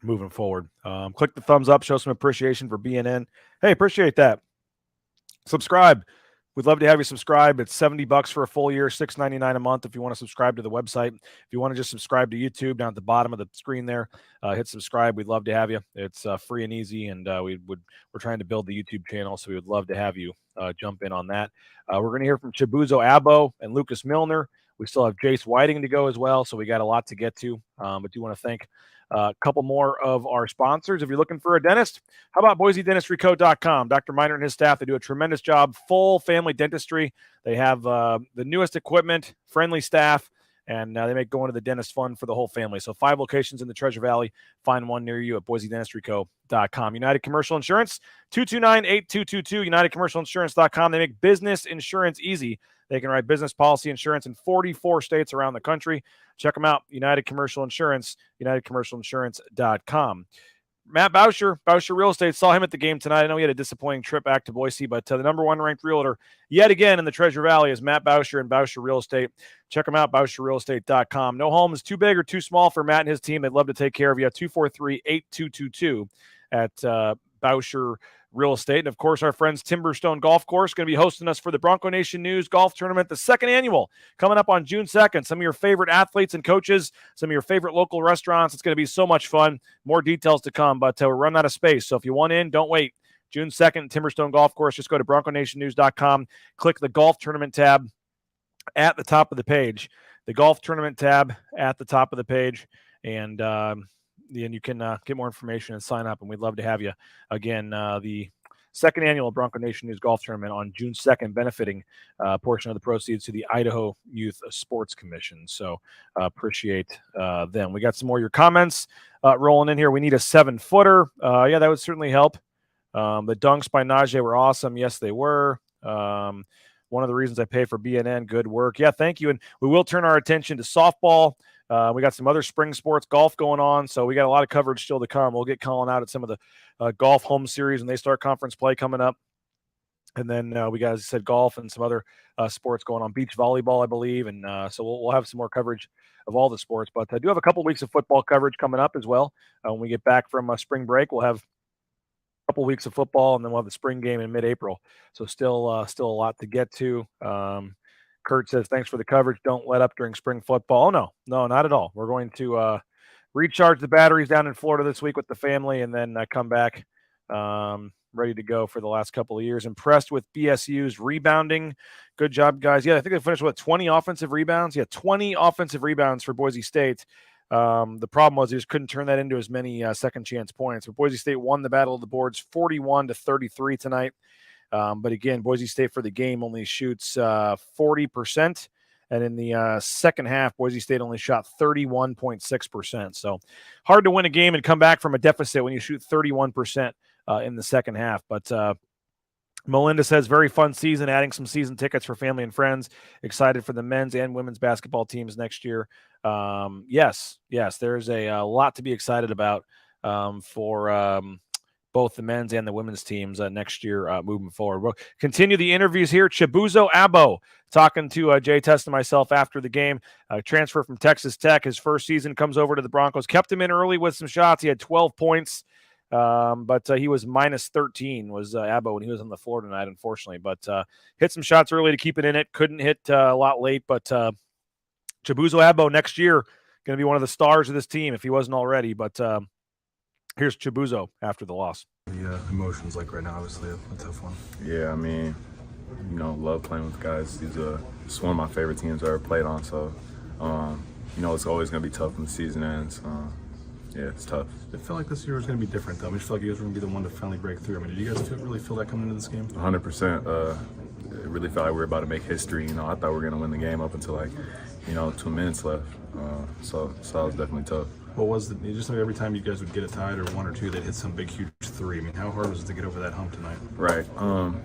moving forward. Click the thumbs up, show some appreciation for BNN. Hey, appreciate that. Subscribe. We'd love to have you subscribe. It's $70 for a full year, $6.99 a month if you want to subscribe to the website. If you want to just subscribe to YouTube, down at the bottom of the screen there, hit subscribe. We'd love to have you. It's free and easy, and we're trying to build the YouTube channel, so we would love to have you jump in on that. We're going to hear from Chabuzo Abo and Lucas Milner. We still have Jace Whiting to go as well, so we got a lot to get to. But do want to thank a couple more of our sponsors. If you're looking for a dentist, how about BoiseDentistryCo.com? Dr. Miner and his staff, they do a tremendous job, full family dentistry. They have the newest equipment, friendly staff, and they make going to the dentist fun for the whole family. So 5 locations in the Treasure Valley. Find one near you at BoiseDentistryCo.com. United Commercial Insurance, 229-8222, UnitedCommercialInsurance.com. They make business insurance easy. They can write business policy insurance in 44 states around the country. Check them out, United Commercial Insurance, UnitedCommercialInsurance.com. Matt Bauscher, Bauscher Real Estate, saw him at the game tonight. I know he had a disappointing trip back to Boise, but the number 1 ranked realtor yet again in the Treasure Valley is Matt Bauscher and Bauscher Real Estate. Check them out, BauscherRealEstate.com. No home is too big or too small for Matt and his team. They'd love to take care of you. 243-8222 at Bauscher Real Estate. And of course, our friends Timberstone Golf Course going to be hosting us for the Bronco Nation News Golf Tournament, the 2nd annual, coming up on June 2nd. Some of your favorite athletes and coaches, some of your favorite local restaurants. It's going to be so much fun. More details to come, but we're running out of space. So if you want in, don't wait. June 2nd, Timberstone Golf Course. Just go to BroncoNationNews.com. Click the Golf Tournament tab at the top of the page. The Golf Tournament tab at the top of the page. And you can get more information and sign up, and we'd love to have you. Again, the 2nd annual Bronco Nation News Golf Tournament on June 2nd, benefiting a portion of the proceeds to the Idaho Youth Sports Commission. So appreciate them. We got some more of your comments rolling in here. We need a 7-footer. Yeah, that would certainly help. The dunks by Najee were awesome. Yes, they were. One of the reasons I pay for BNN, good work. Yeah, thank you. And we will turn our attention to softball. We got some other spring sports, golf going on, so we got a lot of coverage still to come. We'll get calling out at some of the golf home series when they start conference play coming up. And then we got, as I said, golf and some other sports going on, beach volleyball, I believe. And so we'll have some more coverage of all the sports. But I do have a couple weeks of football coverage coming up as well. When we get back from spring break, we'll have a couple weeks of football, and then we'll have the spring game in mid-April. So still a lot to get to. Kurt says, thanks for the coverage. Don't let up during spring football. Oh, no, not at all. We're going to recharge the batteries down in Florida this week with the family, and then come back ready to go for the last couple of years. Impressed with BSU's rebounding. Good job, guys. Yeah, I think they finished with 20 offensive rebounds. Yeah, 20 offensive rebounds for Boise State. The problem was he just couldn't turn that into as many second chance points. But Boise State won the battle of the boards 41-33 tonight. But again, Boise State for the game only shoots 40%. And in the second half, Boise State only shot 31.6%. So hard to win a game and come back from a deficit when you shoot 31% in the second half. But Melinda says, very fun season, adding some season tickets for family and friends. Excited for the men's and women's basketball teams next year. Yes, there's a lot to be excited about for both the men's and the women's teams next year moving forward. We'll continue the interviews here. Chabuzo Abo talking to Jay Test and myself after the game. Transfer from Texas Tech. His first season comes over to the Broncos. Kept him in early with some shots. He had 12 points. But he was minus 13 was Abo when he was on the floor tonight, unfortunately. But hit some shots early to keep it in it. Couldn't hit a lot late. But Chabuzo Abo next year going to be one of the stars of this team if he wasn't already. But here's Chabuzo after the loss. Yeah, emotions like right now, obviously a tough one. Yeah, I mean, love playing with guys. It's one of my favorite teams I ever played on. So, it's always going to be tough when the season ends. Yeah, it's tough. It felt like this year was going to be different, though. I just felt like you guys were going to be the one to finally break through. I mean, did you guys really feel that coming into this game? 100%. It really felt like we were about to make history. I thought we were going to win the game up until 2 minutes left. So that was definitely tough. What was just like every time you guys would get it tied or one or two, they'd hit some big, huge three. I mean, how hard was it to get over that hump tonight? Right.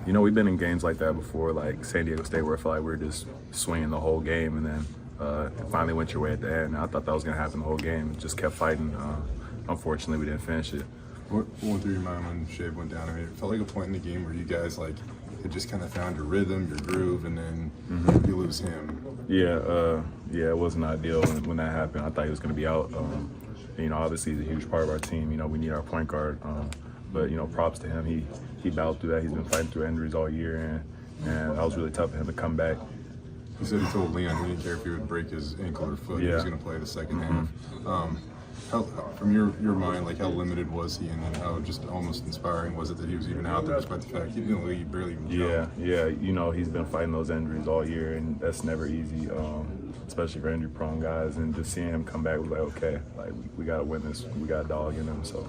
We've been in games like that before, like San Diego State, where I felt like we were just swinging the whole game, and then it finally went your way at the end. I thought that was going to happen the whole game. Just kept fighting. Unfortunately, we didn't finish it. What went through your mind when Shave went down? I mean, it felt like a point in the game where you guys had just kind of found your rhythm, your groove, and then you lose him. Yeah, it wasn't ideal when that happened. I thought he was going to be out. Obviously he's a huge part of our team. We need our point guard. But props to him. He battled through that. He's been fighting through injuries all year, and that was really tough for him to come back. He said he told Leon he didn't care if he would break his ankle or foot. He was going to play the second half. How, from your mind, how limited was he, and how just almost inspiring was it that he was even out there, despite the fact he barely even Yeah. He's been fighting those injuries all year, and that's never easy, especially for injury-prone guys. And just seeing him come back was okay, we got to win this. We got a dog in him, so.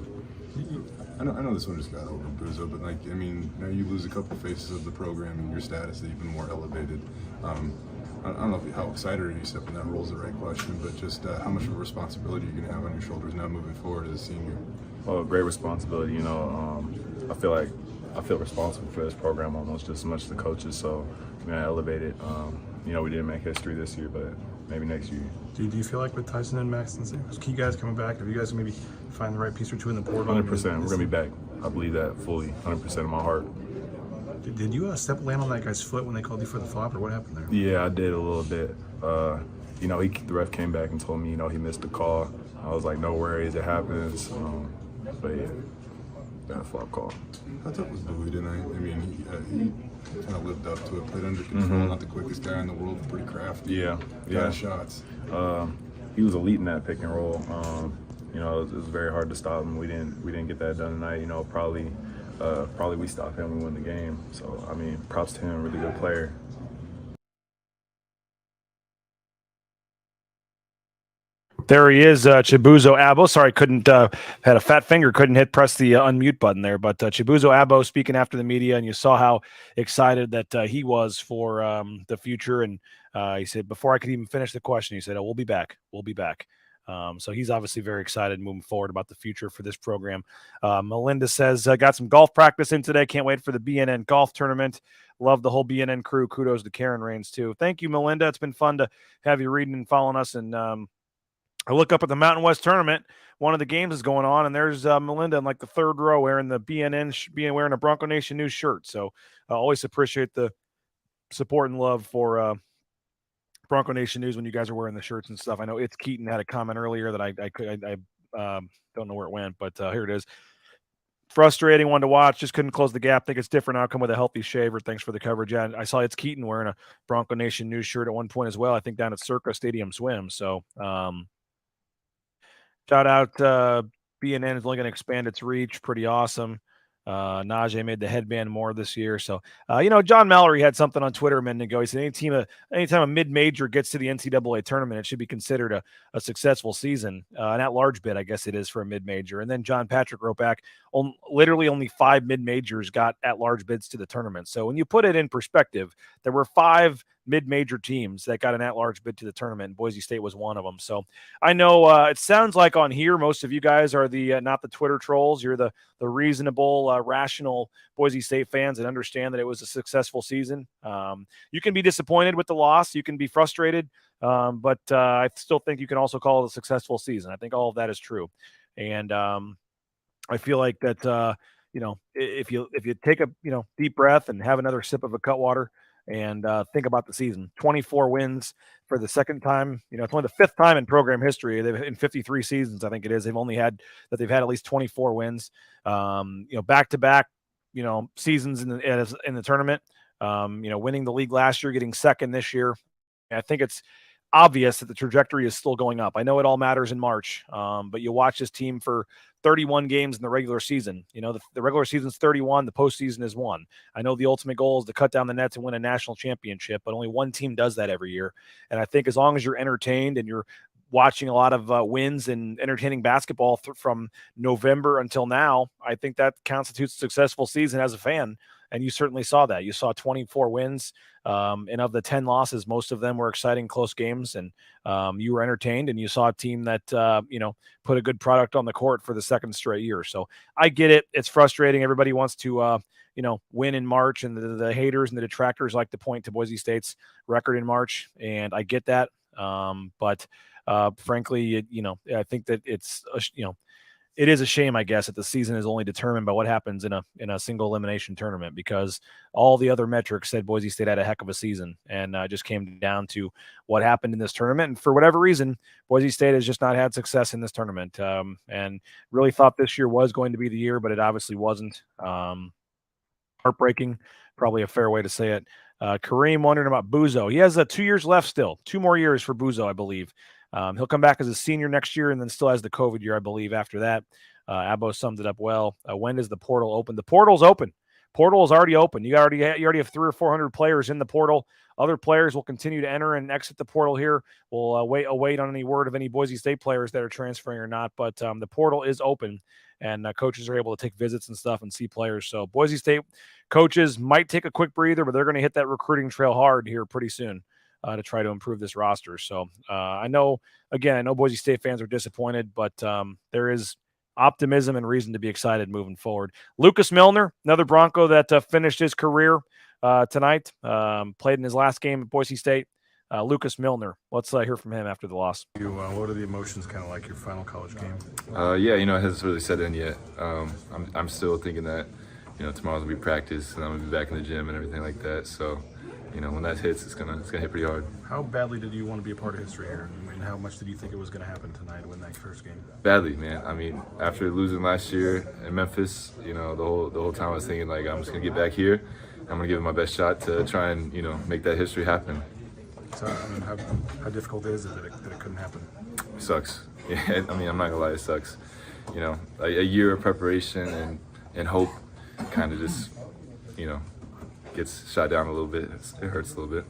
I know this one just got over, Buzo, but now you lose a couple faces of the program, and your status is even more elevated. I don't know how excited are you stepping that role is the right question, but just how much of a responsibility you're going to have on your shoulders now moving forward as a senior? Well, great responsibility. I feel responsible for this program almost just as much as the coaches, so we're going to elevate it. We didn't make history this year, but maybe next year. Do you feel like with Tyson and Max and those key guys coming back, have you guys maybe find the right piece or two in the portal? 100%. We're going to be back. I believe that fully, 100% of my heart. Did you land on that guy's foot when they called you for the flop, or what happened there? Yeah, I did a little bit. The ref came back and told me, he missed the call. I was like, no worries, it happens. But yeah, that flop call. How tough was Bowie tonight? I mean, he kind of lived up to it, played under control, not the quickest guy in the world, pretty crafty. Yeah. Shots. He was elite in that pick and roll. It was very hard to stop him. We didn't get that done tonight. Probably we stop him, we win the game. So, props to him, really good player. There he is, Chabuzo Abo. Sorry, had a fat finger, couldn't press the unmute button there. But Chabuzo Abo speaking after the media, and you saw how excited that he was for the future. And he said, before I could even finish the question, he said, "Oh, we'll be back. We'll be back." So he's obviously very excited moving forward about the future for this program. Melinda says, got some golf practice in today. Can't wait for the BNN golf tournament. Love the whole BNN crew. Kudos to Karen Rains, too. Thank you, Melinda. It's been fun to have you reading and following us. And I look up at the Mountain West tournament. One of the games is going on, and there's Melinda in like the third row wearing the wearing a Bronco Nation news shirt. So I always appreciate the support and love for Bronco Nation News when you guys are wearing the shirts and stuff. I know It's Keaton had a comment earlier that I don't know where it went, but here it is. Frustrating one to watch. Just couldn't close the gap. Think it's different outcome with a healthy shaver. Thanks for the coverage. Yeah, I saw It's Keaton wearing a Bronco Nation News shirt at one point as well. I think down at Circa Stadium Swim. So shout out BNN is only going to expand its reach. Pretty awesome. Najee made the headband more this year. So, John Mallory had something on Twitter a minute ago. He said anytime a mid-major gets to the NCAA tournament, it should be considered a successful season. An at-large bid, I guess it is, for a mid-major. And then John Patrick wrote back, literally only 5 mid-majors got at-large bids to the tournament. So when you put it in perspective, there were 5 mid-major teams that got an at-large bid to the tournament, and Boise State was one of them. So I know it sounds like on here most of you guys are the not the Twitter trolls. You're the reasonable, rational Boise State fans that understand that it was a successful season. You can be disappointed with the loss. You can be frustrated, but I still think you can also call it a successful season. I think all of that is true, and I feel like that if you take a deep breath and have another sip of a Cutwater and think about the season. 24 wins for the second time. It's only the 5th time in program history. In 53 seasons, I think it is. They've had at least 24 wins. Back-to-back, seasons in the tournament. Winning the league last year, getting second this year. I think it's obvious that the trajectory is still going up. I know it all matters in March, but you watch this team for 31 games in the regular season. The regular season's 31, the postseason is 1. I know the ultimate goal is to cut down the nets and win a national championship, but only one team does that every year. And I think as long as you're entertained and you're watching a lot of wins and entertaining basketball from November until now, I think that constitutes a successful season as a fan. And you certainly saw that. You saw 24 wins, and of the 10 losses, most of them were exciting, close games, and you were entertained, and you saw a team that, put a good product on the court for the second straight year. So I get it. It's frustrating. Everybody wants to, win in March, and the haters and the detractors like to point to Boise State's record in March, and I get that. But frankly, I think that it's, it is a shame, I guess, that the season is only determined by what happens in a single elimination tournament, because all the other metrics said Boise State had a heck of a season, and just came down to what happened in this tournament. And for whatever reason, Boise State has just not had success in this tournament, and really thought this year was going to be the year, but it obviously wasn't. Heartbreaking, probably a fair way to say it. Kareem wondering about Buzo. He has 2 years left still, 2 more years for Buzo, I believe. He'll come back as a senior next year, and then still has the COVID year, I believe, after that. Abo summed it up well. When does the portal open? The portal's open. Portal is already open. You already have 300 or 400 players in the portal. Other players will continue to enter and exit the portal here. We'll await on any word of any Boise State players that are transferring or not. But the portal is open, and coaches are able to take visits and stuff and see players. So Boise State coaches might take a quick breather, but they're going to hit that recruiting trail hard here pretty soon to try to improve this roster. So I know Boise State fans are disappointed, but there is optimism and reason to be excited moving forward. Lucas Milner, another Bronco that finished his career tonight, played in his last game at Boise State. Lucas Milner, let's hear from him after the loss. What are the emotions kind of like your final college game? It hasn't really set in yet. I'm still thinking that, tomorrow's gonna be practice and I'm gonna be back in the gym and everything like that. So, when that hits, it's gonna hit pretty hard. How badly did you want to be a part of history here? I mean, how much did you think it was going to happen tonight when that first game? Badly, man. I mean, after losing last year in Memphis, the whole time I was thinking, like, I'm just gonna get back here. I'm gonna give it my best shot to try and make that history happen. So, I mean, how difficult is it that it couldn't happen? It sucks. Yeah, I mean, I'm not gonna lie, it sucks. A year of preparation and hope kind of just, gets shot down a little bit. It hurts a little bit.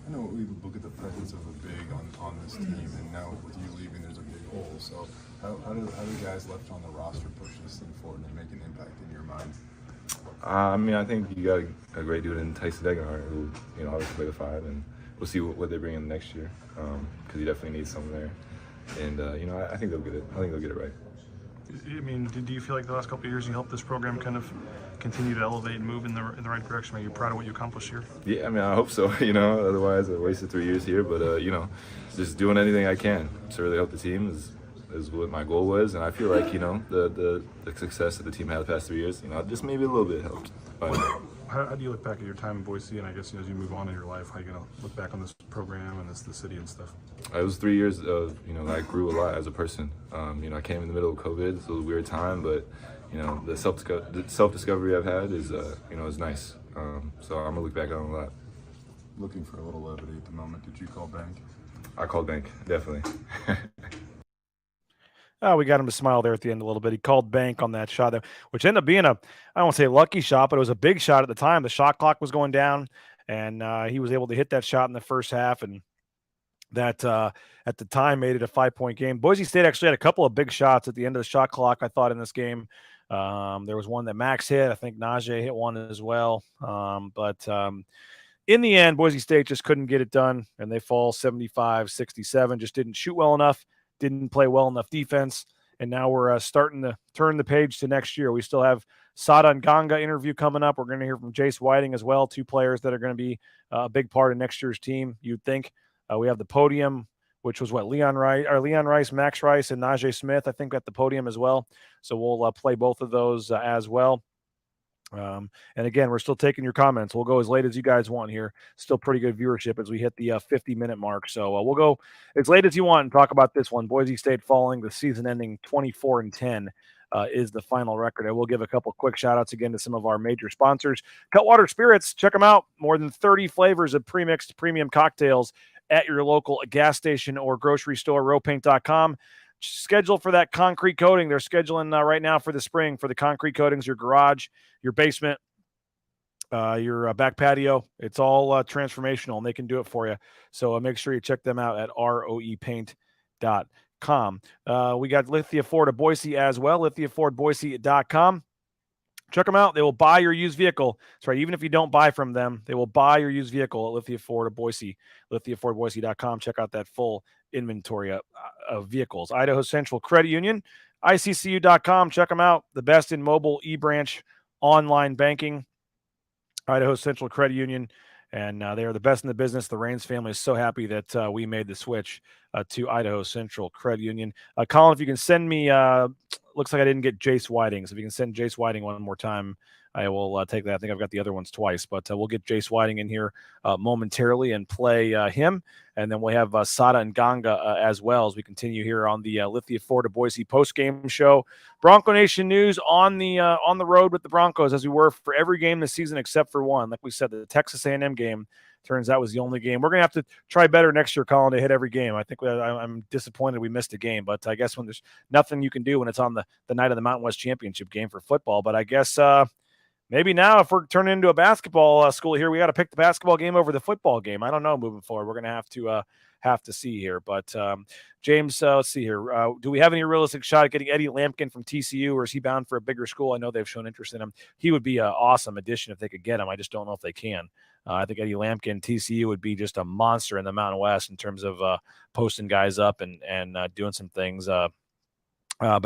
I know we look at the presence of a big on this team, and now with you leaving, there's a big hole. So how do guys left on the roster push this thing forward and make an impact in your mind? I mean, I think you got a great dude in Tyson Degenhart, who obviously play the 5, and we'll see what they bring in next year, because he definitely needs someone there. And I think they'll get it. I think they'll get it right. I mean, do you feel like the last couple of years you helped this program kind of continue to elevate and move in the right direction? Are you proud of what you accomplished here? Yeah, I mean, I hope so. Otherwise I wasted 3 years here. But just doing anything I can to really help the team is what my goal was, and I feel like the success that the team had the past 3 years, just maybe a little bit helped. How do you look back at your time in Boise, and I guess as you move on in your life, how are you gonna look back on this program and the city and stuff? It was 3 years of I grew a lot as a person. I came in the middle of COVID, so it was a weird time, but the self discovery I've had is is nice. So I'm gonna look back on it a lot. Looking for a little levity at the moment. Did you call bank? I called bank, definitely. We got him to smile there at the end a little bit. He called bank on that shot, which ended up being I don't want to say lucky shot, but it was a big shot at the time. The shot clock was going down, and he was able to hit that shot in the first half, and that at the time made it a 5-point game. Boise State actually had a couple of big shots at the end of the shot clock, I thought, in this game. There was one that Max hit. I think Najee hit one as well. But in the end, Boise State just couldn't get it done, and they fall 75-67, just didn't shoot well enough. Didn't play well enough defense, and now we're starting to turn the page to next year. We still have Sada Gangha interview coming up. We're going to hear from Jace Whiting as well, 2 players that are going to be a big part of next year's team, you'd think. We have the podium, which was Leon Rice, Max Rice, and Najee Smith, I think, at the podium as well. So we'll play both of those as well. And again, we're still taking your comments. We'll go as late as you guys want here. Still pretty good viewership as we hit the 50-minute mark. So we'll go as late as you want and talk about this one. Boise State falling, the season ending 24-10 is the final record. I will give a couple quick shout outs again to some of our major sponsors. Cutwater Spirits, check them out. More than 30 flavors of premixed premium cocktails at your local gas station or grocery store. Rowpaint.com. Schedule for that concrete coating. They're scheduling right now for the spring for the concrete coatings, your garage, your basement, your back patio. It's all transformational, and they can do it for you. So make sure you check them out at roepaint.com. We got Lithia Ford of Boise as well, lithiafordboise.com. Check them out. They will buy your used vehicle. That's right. Even if you don't buy from them, they will buy your used vehicle at Lithia Ford of Boise, lithiafordboise.com. Check out that full inventory of vehicles. Idaho Central Credit Union, ICCU.com. Check them out. The best in mobile e-branch online banking. Idaho Central Credit Union, and they are the best in the business. The Raines family is so happy that we made the switch to Idaho Central Credit Union. Colin, if you can send me, looks like I didn't get Jace Whiting. So if you can send Jace Whiting one more time, I will take that. I think I've got the other ones twice, but we'll get Jace Whiting in here momentarily and play him. And then we'll have Sada and Gangha as well as we continue here on the Lithia Ford of Boise postgame show. Bronco Nation news on the road with the Broncos, as we were for every game this season except for one. Like we said, the Texas A&M game turns out was the only game. We're going to have to try better next year, Colin, to hit every game. I think I'm disappointed we missed a game, but I guess when there's nothing you can do when it's on the night of the Mountain West Championship game for football. But I guess maybe now, if we're turning into a basketball school here, we got to pick the basketball game over the football game. I don't know moving forward. We're going to have to see here. But James, let's see here. Do we have any realistic shot at getting Eddie Lampkin from TCU, or is he bound for a bigger school? I know they've shown interest in him. He would be an awesome addition if they could get him. I just don't know if they can. I think Eddie Lampkin, TCU, would be just a monster in the Mountain West in terms of posting guys up and doing some things. But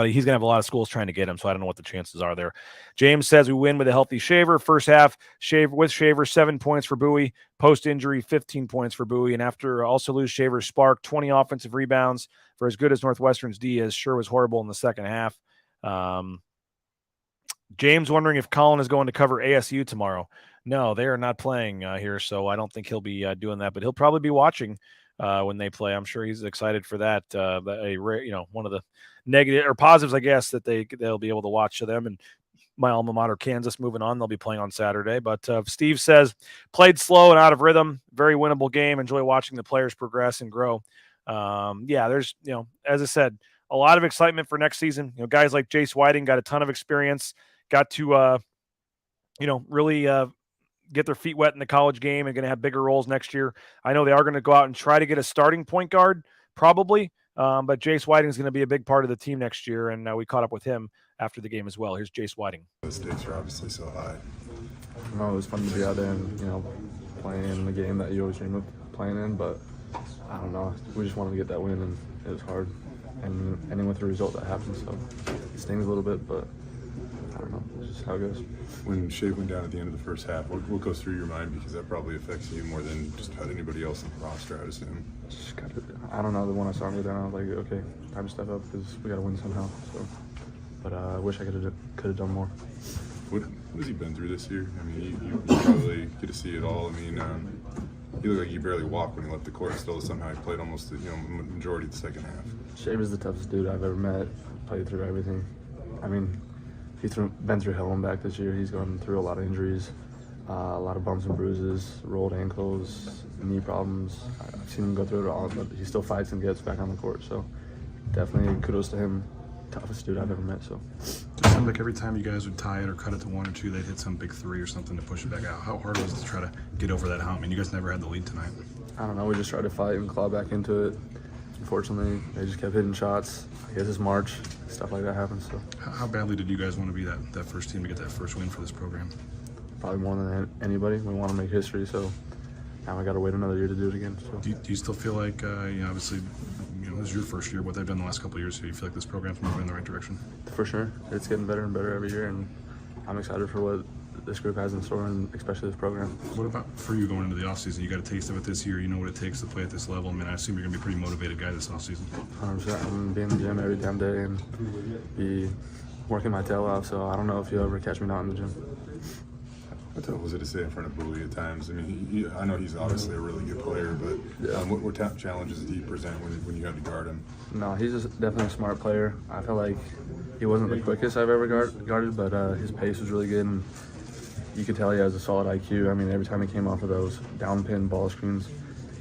he's going to have a lot of schools trying to get him, so I don't know what the chances are there. James says we win with a healthy Shaver. First half, with Shaver, 7 points for Bowie. Post-injury, 15 points for Bowie. And after also lose Shaver's spark, 20 offensive rebounds for as good as Northwestern's D is. Sure was horrible in the second half. James wondering if Colin is going to cover ASU tomorrow. No, they are not playing here, so I don't think he'll be doing that. But he'll probably be watching when they play. I'm sure he's excited for that. One of the negative or positives, I guess, that they'll be able to watch to them. And my alma mater, Kansas, moving on. They'll be playing on Saturday. But Steve says, played slow and out of rhythm. Very winnable game. Enjoy watching the players progress and grow. There's, as I said, a lot of excitement for next season. Guys like Jace Whiting got a ton of experience, got to, really get their feet wet in the college game and going to have bigger roles next year. I know they are going to go out and try to get a starting point guard, probably. But Jace Whiting is going to be a big part of the team next year, and we caught up with him after the game as well. Here's Jace Whiting. The stakes are obviously so high. No, it was fun to be out there and, playing in the game that you always dream of playing in, but I don't know. We just wanted to get that win, and it was hard. And ending with the result that happened, so stings a little bit, but I don't know. It's just how it goes. When Shea went down at the end of the first half, what goes through your mind? Because that probably affects you more than just about anybody else in the roster, I'd assume. I don't know. The one I saw him go down, I was like, okay, time to step up because we got to win somehow. So, but I wish I could have done more. What has he been through this year? I mean, you probably get to see it all. I mean, he looked like he barely walked when he left the court. Still, somehow he played almost the majority of the second half. Shea was the toughest dude I've ever met. Played through everything. I mean, he's been through hell and back this year. He's gone through a lot of injuries, a lot of bumps and bruises, rolled ankles, knee problems. I've seen him go through it all, but he still fights and gets back on the court. So definitely kudos to him. Toughest dude I've ever met. So it seemed like every time you guys would tie it or cut it to 1 or 2, they'd hit some big 3 or something to push it back out. How hard was it to try to get over that hump? I mean, you guys never had the lead tonight. I don't know. We just tried to fight and claw back into it. Unfortunately, they just kept hitting shots. I guess it's March. Stuff like that happens. So how badly did you guys want to be that first team to get that first win for this program? Probably more than anybody. We want to make history, so now I got to wait another year to do it again. So. Do you still feel like, obviously, this is your first year, what they've done the last couple of years, so you feel like this program's moving in the right direction? For sure. It's getting better and better every year, and I'm excited for what this group has in store, and especially this program. What about for you going into the offseason? You got a taste of it this year. You know what it takes to play at this level. I mean, I assume you're going to be a pretty motivated guy this offseason. 100%. I'm going to be in the gym every damn day and be working my tail off, so I don't know if you'll ever catch me not in the gym. How tough was it to stay in front of Bowie at times? I mean, I know he's obviously a really good player, but what challenges did he present when you had to guard him? No, he's just definitely a smart player. I feel like he wasn't the quickest I've ever guarded, but his pace was really good, and you could tell he has a solid IQ. I mean, every time he came off of those down pin ball screens,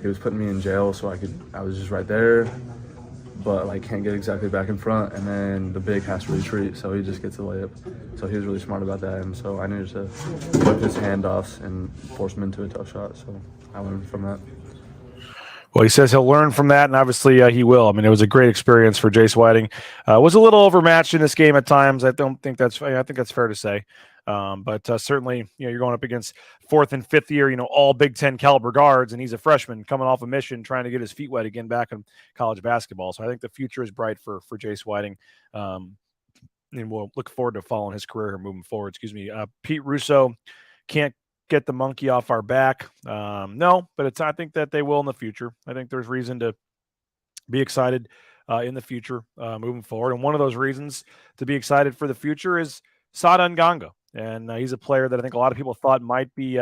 he was putting me in jail, so I was just right there, but like can't get exactly back in front, and then the big has to retreat, so he just gets the layup. So he was really smart about that, and so I needed to whip his handoffs and force him into a tough shot. So I learned from that. Well, he says he'll learn from that, and obviously he will. I mean, it was a great experience for Jace Whiting. Was a little overmatched in this game at times. I think that's fair to say. But certainly, you're going up against 4th and 5th year, all Big Ten caliber guards, and he's a freshman coming off a mission, trying to get his feet wet again back in college basketball. So I think the future is bright for Jace Whiting. And we'll look forward to following his career here moving forward. Pete Russo can't get the monkey off our back. No, but I think that they will in the future. I think there's reason to be excited in the future moving forward. And one of those reasons to be excited for the future is Sada Gangha. And he's a player that I think a lot of people thought might be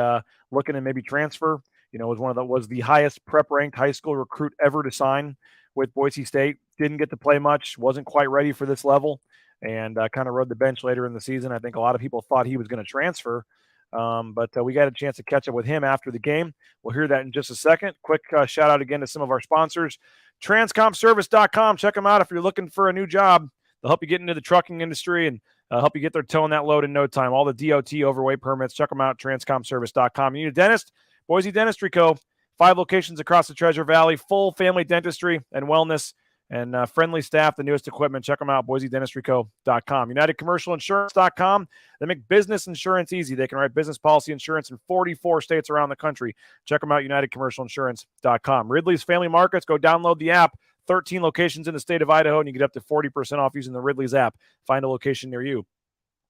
looking to maybe transfer. Was the highest prep ranked high school recruit ever to sign with Boise State. Didn't get to play much, wasn't quite ready for this level, and kind of rode the bench later in the season. I think a lot of people thought he was going to transfer, but we got a chance to catch up with him after the game. We'll hear that in just a second. Quick shout out again to some of our sponsors. Transcomservice.com. Check them out if you're looking for a new job. They'll help you get into the trucking industry and help you get there towing that load in no time. All the DOT overweight permits. Check them out, transcomservice.com. You need a dentist? Boise Dentistry Co. 5 locations across the Treasure Valley. Full family dentistry and wellness and friendly staff, the newest equipment. Check them out, boisedentistryco.com. UnitedCommercialInsurance.com. They make business insurance easy. They can write business policy insurance in 44 states around the country. Check them out, UnitedCommercialInsurance.com. Ridley's Family Markets. Go download the app. 13 locations in the state of Idaho, and you get up to 40% off using the Ridley's app. Find a location near you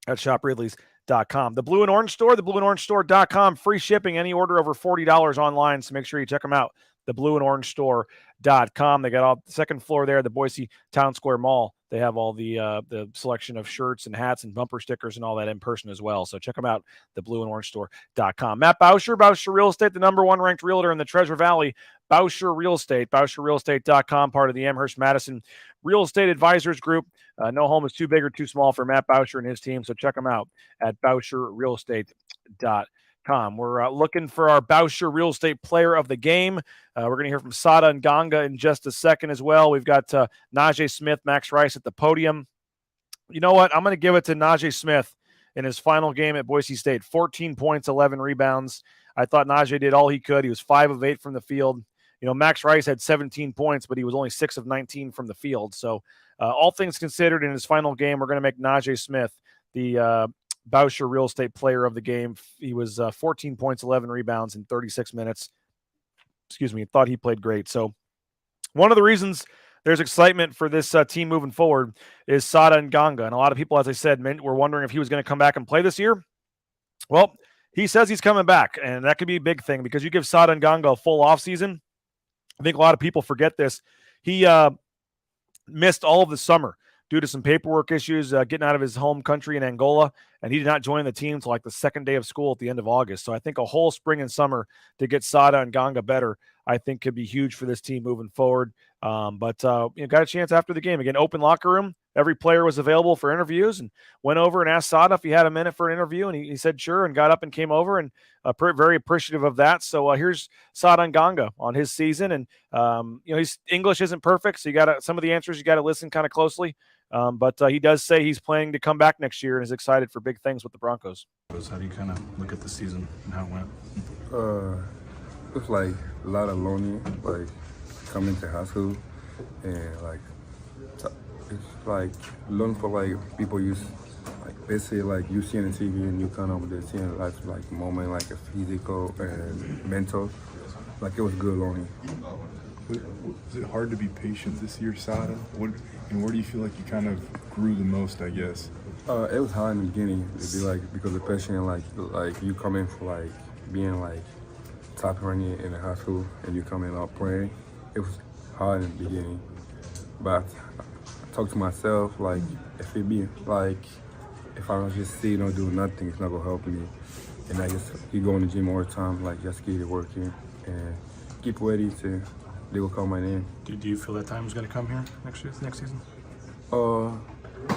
at shopridleys.com. The Blue and Orange Store, theblueandorange.com. Free shipping, any order over $40 online, so make sure you check them out. theblueandorange.store.com. They got all the second floor there, the Boise Town Square Mall. They have all the selection of shirts and hats and bumper stickers and all that in person as well. So check them out, theblueandorange.store.com. Matt Bauscher, Bauscher Real Estate, the #1 ranked realtor in the Treasure Valley. Bauscher Real Estate, BauscherRealEstate.com, part of the Amherst Madison Real Estate Advisors Group. No home is too big or too small for Matt Bauscher and his team, so check them out at BauscherRealEstate.com. We're looking for our Bauscher Real Estate Player of the Game. We're going to hear from Sada Gangha in just a second as well. We've got Najee Smith, Max Rice at the podium. You know what? I'm going to give it to Najee Smith in his final game at Boise State. 14 points, 11 rebounds. I thought Najee did all he could. He was 5 of 8 from the field. Max Rice had 17 points, but he was only 6 of 19 from the field. So all things considered, in his final game, we're going to make Najee Smith the Bauscher Real Estate Player of the Game. He was 14 points, 11 rebounds in 36 minutes. Thought he played great. So one of the reasons there's excitement for this team moving forward is Sada Gangha. And a lot of people, as I said, were wondering if he was going to come back and play this year. Well, he says he's coming back, and that could be a big thing because you give Sada Gangha a full offseason. I think a lot of people forget this. He missed all of the summer due to some paperwork issues, getting out of his home country in Angola, and he did not join the team until like the second day of school at the end of August. So I think a whole spring and summer to get Sada Gangha better, I think could be huge for this team moving forward. But got a chance after the game. Again, open locker room. Every player was available for interviews and went over and asked Sada if he had a minute for an interview, and he said sure and got up and came over, and very appreciative of that. So here's Sada Gangha on his season, and his English isn't perfect, so you got some of the answers you got to listen kind of closely. But he does say he's planning to come back next year and is excited for big things with the Broncos. How do you kind of look at the season and how it went? It's like a lot of learning, like coming to high school, and like it's like learn for like people use like basically like you see on the TV and you kind of they're seeing like moment like a physical and mental. Like it was good learning. Was it hard to be patient this year, Sada? Where do you feel like you kind of grew the most, I guess? It was hard in the beginning. It'd be like because the patient like you come in for like being like top running in the high school and you come in out playing. It was hard in the beginning, but I talk to myself like if it be like if I don't just sit and do nothing, it's not gonna help me. And I just keep going to the gym all the time, like just keep it working and keep ready to. They will call my name. Do you feel that time is going to come here next season?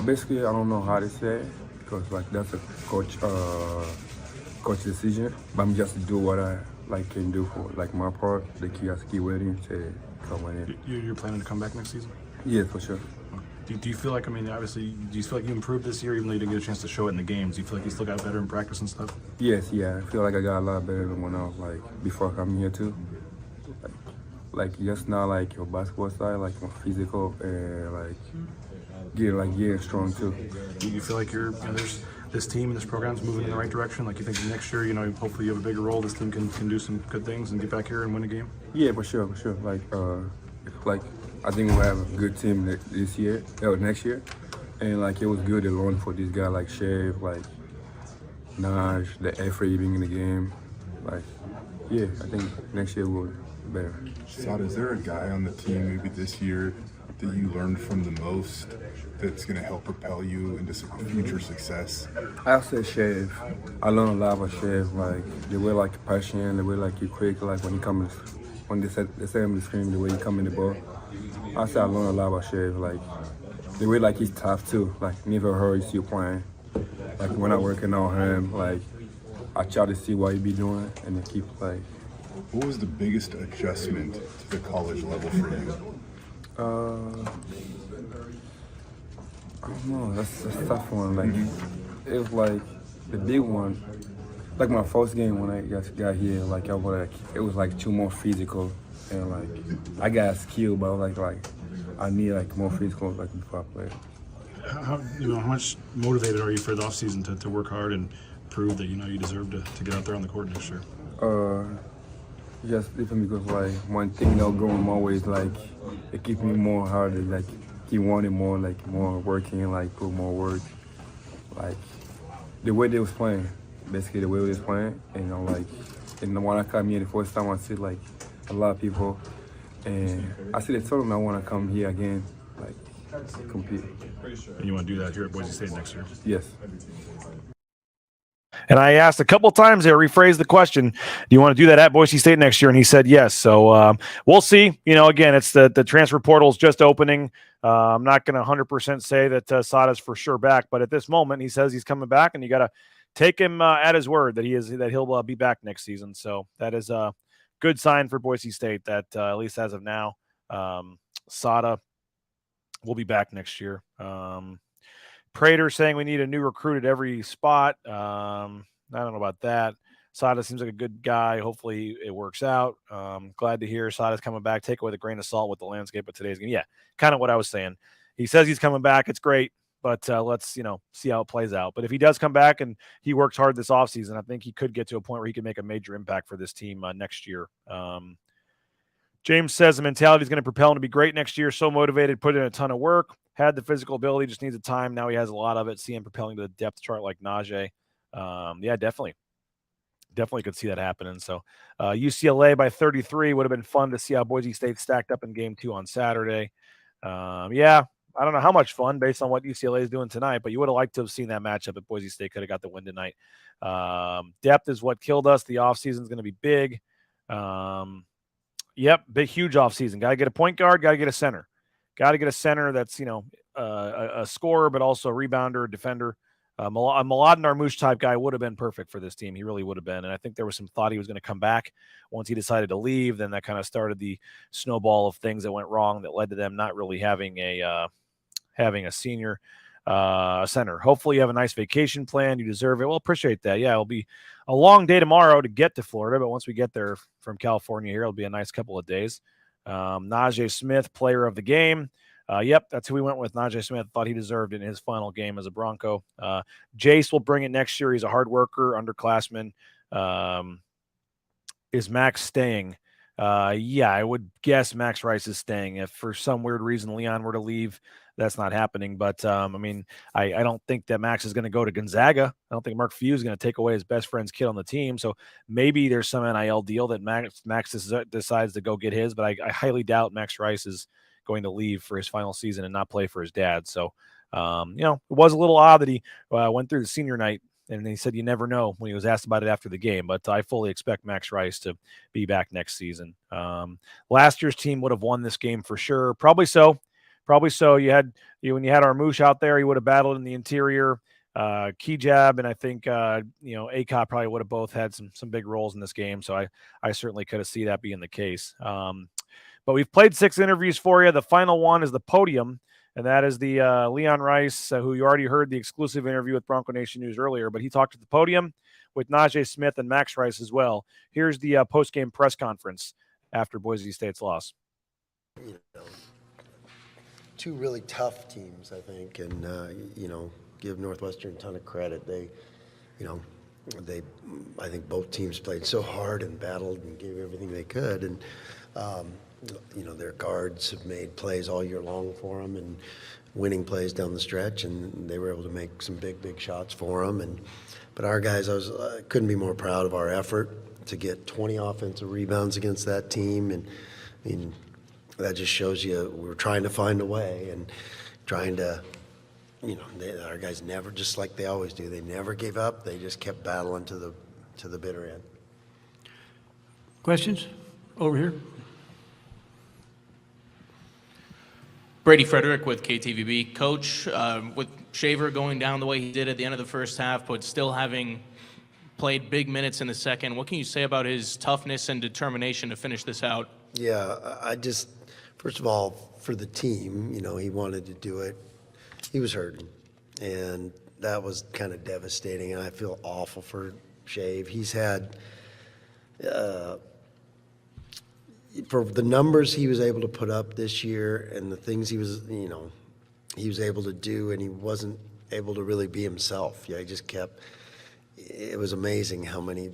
Basically, I don't know how to say it because like that's a coach decision. But I'm just do what I like can do for like my part. They just keep waiting to call my name. You're planning to come back next season? Yeah, for sure. Do you feel like obviously, do you feel like you improved this year even though you didn't get a chance to show it in the games? Do you feel like you still got better in practice and stuff? Yes, yeah. I feel like I got a lot better than when I was like before coming here too. Like just not like your basketball style, like more physical and like getting strong too. Do you feel like there's this team and this program's moving in the right direction? Like you think next year, hopefully you have a bigger role. This team can do some good things and get back here and win a game. Yeah, for sure. Like I think we'll have a good team this year or next year, and like it was good to learn for this guy like Shave, like Naj, the effort being in the game. Like yeah, I think next year we'll. Better. Sada, is there a guy on the team maybe this year that you learned from the most that's going to help propel you into some future success? I'll say Shave. I learned a lot about Shave, like the way like passion, the way like you quick, like when you come, when they say on the screen, the way you come in the ball. I say I learned a lot about Shave, like the way like he's tough too, like never hurries you playing. Like when I'm working on him, like I try to see what he be doing and then keep like. What was the biggest adjustment to the college level for you? I don't know. That's a tough one. Like it was like the big one. Like my first game when I got here, like it was like too more physical, and like I got skill, but like I need like more physical like before I play. How much motivated are you for the offseason to work hard and prove that you deserve to get out there on the court next year? Just different because like one thing that going my way is like it keeps me more harder, like keep wanting more, like more working, like put more work. Like the way they was playing, basically the way they was playing, and like and when I come here the first time I see like a lot of people and I see they told them I wanna come here again, like compete. And you want to do that here at Boise State next year? Yes. And I asked a couple times there, rephrased the question, do you want to do that at Boise State next year? And he said yes. So we'll see. Again, it's the transfer portal is just opening. I'm not going to 100% say that Sada's for sure back, but at this moment, he says he's coming back, and you got to take him at his word that he'll be back next season. So that is a good sign for Boise State that at least as of now, Sada will be back next year. Prater saying we need a new recruit at every spot. I don't know about that. Sada seems like a good guy. Hopefully it works out. Glad to hear Sada's coming back. Take it with a grain of salt with the landscape of today's game. Yeah, kind of what I was saying. He says he's coming back. It's great, but let's see how it plays out. But if he does come back and he works hard this offseason, I think he could get to a point where he can make a major impact for this team next year. James says the mentality is going to propel him to be great next year. So motivated, put in a ton of work, had the physical ability, just needs the time. Now he has a lot of it. See him propelling to the depth chart like Najee. Yeah, definitely could see that happening. So UCLA by 33 would have been fun to see how Boise State stacked up in game 2 on Saturday. Yeah, I don't know how much fun based on what UCLA is doing tonight, but you would have liked to have seen that matchup if Boise State could have got the win tonight. Depth is what killed us. The offseason is going to be big. Yep, big, huge offseason. Got to get a point guard, got to get a center. Got to get a center that's, a scorer, but also a rebounder, a defender. A Mladen Armouche type guy would have been perfect for this team. He really would have been. And I think there was some thought he was going to come back once he decided to leave. Then that kind of started the snowball of things that went wrong that led to them not really having a senior center. Hopefully you have a nice vacation plan. You deserve it. We'll appreciate that. Yeah, it'll be a long day tomorrow to get to Florida, but once we get there from California here, it'll be a nice couple of days. Najee Smith, player of the game. Yep, that's who we went with. Najee Smith thought he deserved it in his final game as a Bronco. Jace will bring it next year. He's a hard worker, underclassman. Is Max staying? Yeah, I would guess Max Rice is staying. If for some weird reason Leon were to leave, that's not happening. But, I don't think that Max is going to go to Gonzaga. I don't think Mark Few is going to take away his best friend's kid on the team. So maybe there's some NIL deal that Max decides to go get his. But I highly doubt Max Rice is going to leave for his final season and not play for his dad. So, it was a little odd that he went through the senior night and he said you never know when he was asked about it after the game. But I fully expect Max Rice to be back next season. Last year's team would have won this game for sure. Probably so. When you had Armouche out there, he would have battled in the interior. Kejab and I think Akot probably would have both had some big roles in this game. So I certainly could have seen that being the case. But we've played 6 interviews for you. The final one is the podium, and that is the Leon Rice, who you already heard the exclusive interview with Bronco Nation News earlier, but he talked at the podium with Najee Smith and Max Rice as well. Here's the post-game press conference after Boise State's loss. Two really tough teams, I think, and, give Northwestern a ton of credit. I think both teams played so hard and battled and gave everything they could, and, their guards have made plays all year long for them and winning plays down the stretch, and they were able to make some big shots for them. But our guys, I couldn't be more proud of our effort to get 20 offensive rebounds against that team. And that just shows you we're trying to find a way and trying to, our guys never, just like they always do, they never gave up. They just kept battling to the bitter end. Questions? Over here. Brady Frederick with KTVB. Coach, with Shaver going down the way he did at the end of the first half, but still having played big minutes in the second, what can you say about his toughness and determination to finish this out? Yeah, first of all, for the team, he wanted to do it. He was hurting, and that was kind of devastating, and I feel awful for Shave. He's had, for the numbers he was able to put up this year and the things he was able to do, and he wasn't able to really be himself. Yeah, he just kept, it was amazing how many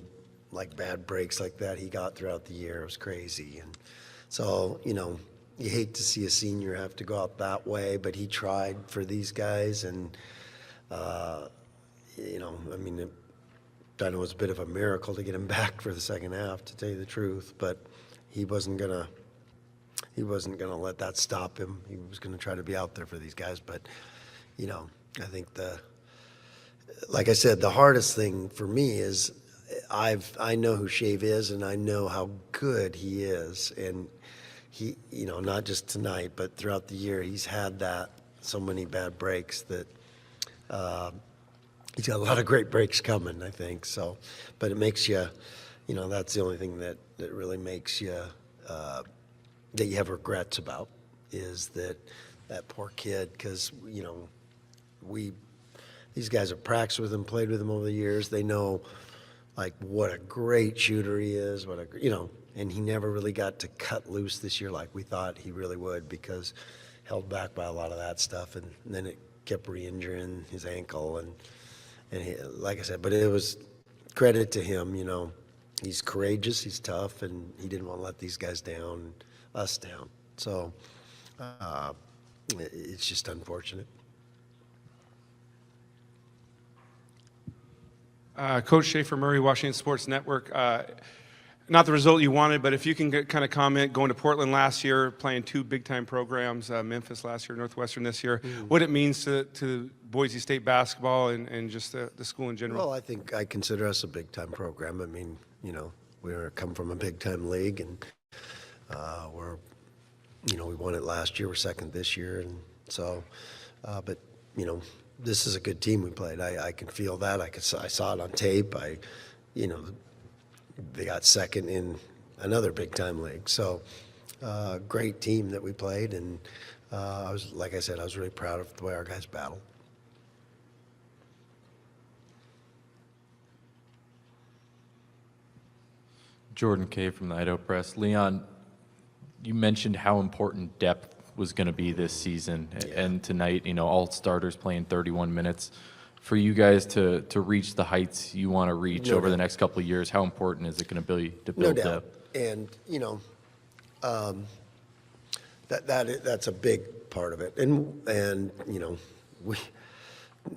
bad breaks like that he got throughout the year. It was crazy. And so, you hate to see a senior have to go out that way, but he tried for these guys, and I know it's a bit of a miracle to get him back for the second half, to tell you the truth, but he wasn't gonna let that stop him. He was gonna try to be out there for these guys. But I think like I said, the hardest thing for me is I know who Shave is, and I know how good he is, and he, not just tonight, but throughout the year, he's had so many bad breaks that he's got a lot of great breaks coming, I think. So, but it makes you, that's the only thing that really makes you, that you have regrets about, is that poor kid, because, these guys have practiced with him, played with him over the years. They know, what a great shooter he is, and he never really got to cut loose this year like we thought he really would, because held back by a lot of that stuff, and then it kept re-injuring his ankle, and he, like I said, but it was credit to him, he's courageous, he's tough, and he didn't want to let these guys down. us down. So it's just unfortunate. Coach Schaefer Murray, Washington Sports Network. Not the result you wanted, but if you can kind of comment, going to Portland last year, playing 2 big-time programs, Memphis last year, Northwestern this year, what it means to Boise State basketball and just the school in general. Well, I think I consider us a big-time program. I mean, you know, we come from a big-time league, and we're, you know, we won it last year. We're second this year, and so, but you know, this is a good team we played. I can feel that. I saw it on tape. You know, they got second in another big-time league. So, great team that we played, and like I said, I was really proud of the way our guys battled. Jordan Kay from the Idaho Press. Leon, you mentioned how important depth was going to be this season, and tonight, you know, all starters playing 31 minutes. For you guys to reach the heights you want to reach over the next couple of years, how important is it going to be to build depth? And you know, that's a big part of it. And you know, we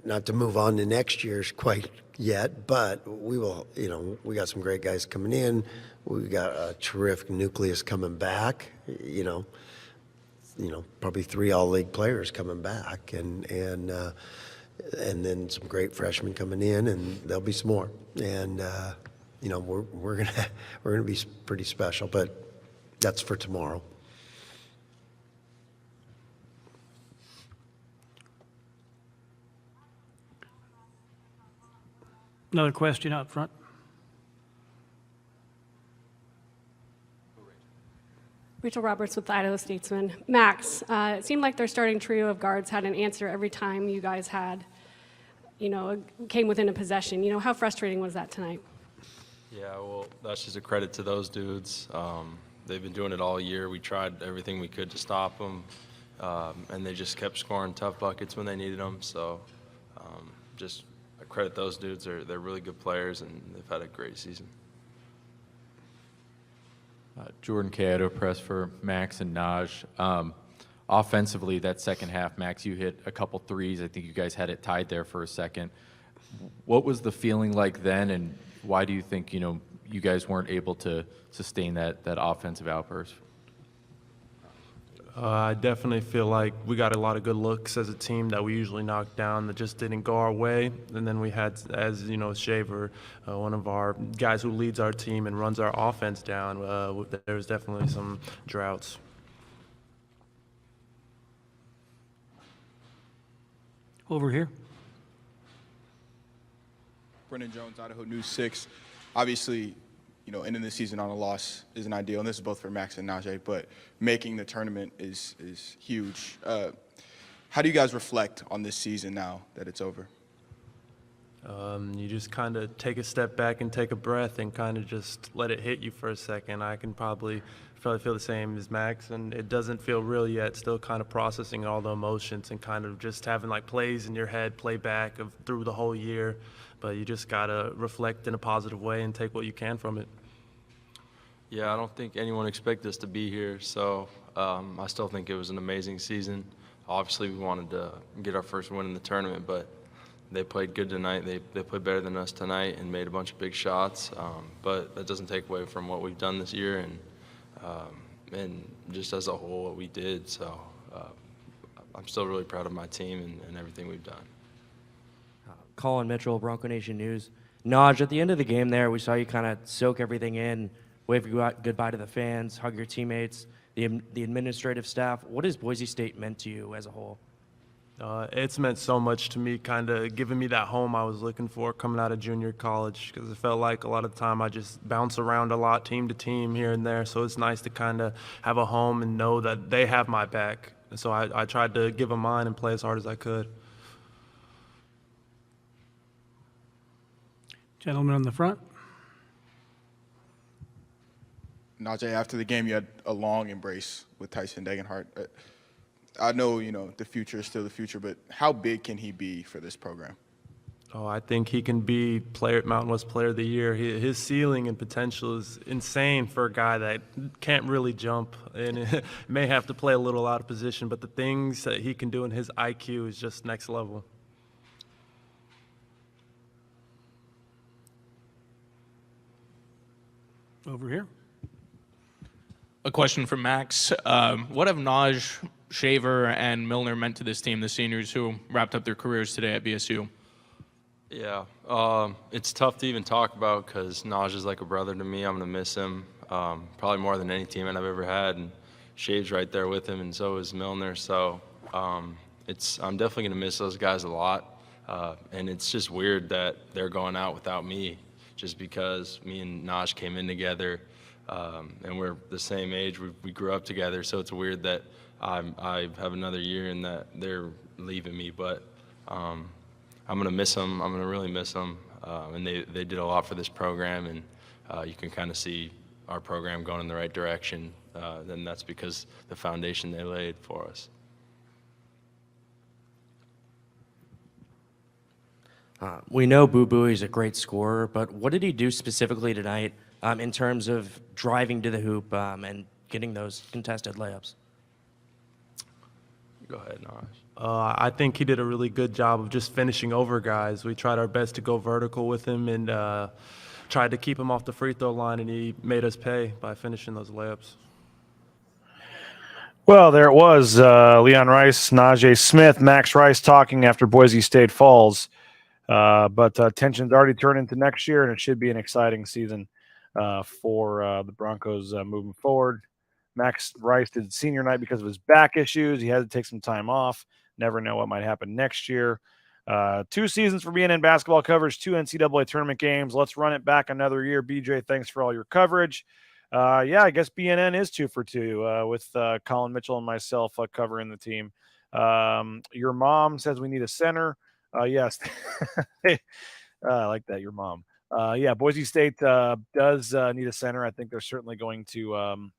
not to move on to next year's quite yet, but we will. You know, we got some great guys coming in. We got a terrific nucleus coming back. You know, probably 3 all-league players coming back, and then some great freshmen coming in, and there'll be some more. And you know, we're gonna be pretty special, but that's for tomorrow. Another question out front. Rachel Roberts with the Idaho Statesman. Max, it seemed like their starting trio of guards had an answer every time you guys had, you know, came within a possession. You know, how frustrating was that tonight? Yeah, well, that's just a credit to those dudes. They've been doing it all year. We tried everything we could to stop them, and they just kept scoring tough buckets when they needed them. So just I credit those dudes. They're really good players, and they've had a great season. Jordan Kay, Idaho Press for Max and Naj. Offensively, that second half, Max, you hit a couple threes. I think you guys had it tied there for a second. What was the feeling like then, and why do you think, you know, you guys weren't able to sustain that offensive outburst? I definitely feel like we got a lot of good looks as a team that we usually knock down that just didn't go our way. And then we had, as you know, Shaver, one of our guys who leads our team and runs our offense down. There was definitely some droughts. Over here. Brendan Jones, Idaho News 6. Obviously, you know, ending the season on a loss isn't ideal, and this is both for Max and Najee, but making the tournament is huge. How do you guys reflect on this season now that it's over? You just kind of take a step back and take a breath and kind of just let it hit you for a second. I can probably feel the same as Max, and it doesn't feel real yet, still kind of processing all the emotions and kind of just having like plays in your head, play back through the whole year. But you just got to reflect in a positive way and take what you can from it. Yeah, I don't think anyone expected us to be here, so I still think it was an amazing season. Obviously, we wanted to get our first win in the tournament, but they played good tonight. They played better than us tonight and made a bunch of big shots, but that doesn't take away from what we've done this year and just as a whole what we did. So I'm still really proud of my team and everything we've done. Colin Mitchell, Bronco Nation News. Naj, at the end of the game there, we saw you kind of soak everything in, wave goodbye to the fans, hug your teammates, the administrative staff. What has Boise State meant to you as a whole? It's meant so much to me, kind of giving me that home I was looking for coming out of junior college, because it felt like a lot of the time I just bounce around a lot, team to team here and there. So it's nice to kind of have a home and know that they have my back. And so I tried to give them mine and play as hard as I could. Gentleman on the front. Najee, after the game, you had a long embrace with Tyson Degenhart. I know, you know, the future is still the future, but how big can he be for this program? Oh, I think he can be Mountain West Player of the Year. His ceiling and potential is insane for a guy that can't really jump and may have to play a little out of position, but the things that he can do in his IQ is just next level. Over here. A question for Max. What have Naj, Shaver, and Milner meant to this team, the seniors who wrapped up their careers today at BSU? Yeah, it's tough to even talk about because Naj is like a brother to me. I'm going to miss him probably more than any teammate I've ever had. And Shave's right there with him, and so is Milner. So I'm definitely going to miss those guys a lot. And it's just weird that they're going out without me just because me and Naj came in together. And we're the same age. We grew up together, so it's weird that I have another year and that they're leaving me. But I'm going to miss them. I'm going to really miss them. And they did a lot for this program, and you can kind of see our program going in the right direction. Then that's because the foundation they laid for us. We know Boo Buie's a great scorer, but what did he do specifically tonight in terms of driving to the hoop and getting those contested layups? Go ahead, Naj. I think he did a really good job of just finishing over guys. We tried our best to go vertical with him and tried to keep him off the free throw line, and he made us pay by finishing those layups. Well, there it was. Leon Rice, Najee Smith, Max Rice talking after Boise State falls. But tensions already turned into next year, and it should be an exciting season for the Broncos moving forward. Max Rice did senior night because of his back issues. He had to take some time off. Never know what might happen next year. 2 seasons for BNN basketball coverage, 2 NCAA tournament games. Let's run it back another year. BJ, thanks for all your coverage. Yeah, I guess BNN is 2 for 2 with Colin Mitchell and myself covering the team. Your mom says we need a center. Yes. I like that, your mom. Yeah, Boise State does need a center. I think they're certainly going to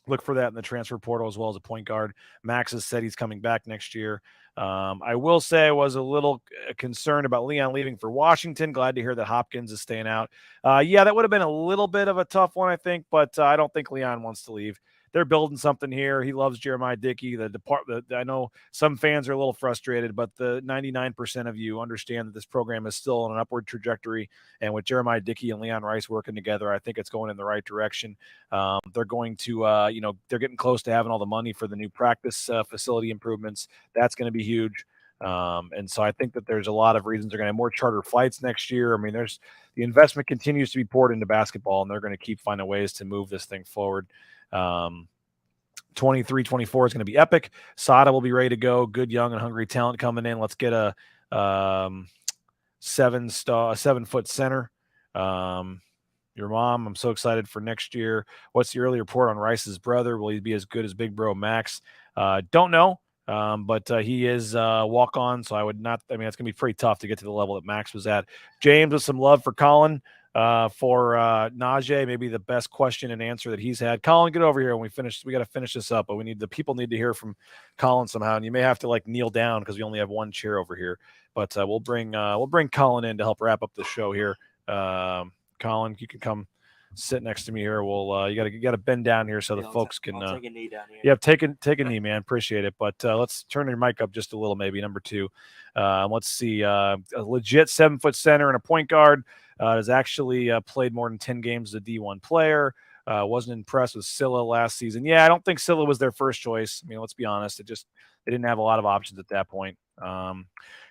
look for that in the transfer portal as well as a point guard. Max has said he's coming back next year. I will say I was a little concerned about Leon leaving for Washington. Glad to hear that Hopkins is staying out. Yeah, that would have been a little bit of a tough one, I think, but I don't think Leon wants to leave. They're building something here. He loves Jeremiah Dickey. I know some fans are a little frustrated, but the 99% of you understand that this program is still on an upward trajectory. And with Jeremiah Dickey and Leon Rice working together, I think it's going in the right direction. They're going to, they're getting close to having all the money for the new practice facility improvements. That's going to be huge. And so I think that there's a lot of reasons they're going to have more charter flights next year. I mean, the investment continues to be poured into basketball, and they're going to keep finding ways to move this thing forward. 23-24 is going to be epic. Sada will be ready to go. Good, young, and hungry talent coming in. Let's get a 7-foot center. Your mom, I'm so excited for next year. What's the early report on Rice's brother? Will he be as good as big bro Max? Don't know. But he is walk-on, so it's going to be pretty tough to get to the level that Max was at. James, with some love for Colin. For Najee, maybe the best question and answer that he's had. Colin, get over here when we finish. We got to finish this up, but the people need to hear from Colin somehow, and you may have to kneel down because we only have one chair over here. But we'll bring Colin in to help wrap up the show here. Colin, you can come sit next to me here. We'll you got to bend down here so the folks can. I'll take a knee down here. Yeah, take a knee, man. Appreciate it. But let's turn your mic up just a little, maybe number 2. Let's see, a legit 7-foot center and a point guard. Has actually played more than 10 games as a D1 player. Wasn't impressed with Scylla last season. Yeah, I don't think Scylla was their first choice. I mean, let's be honest. They didn't have a lot of options at that point.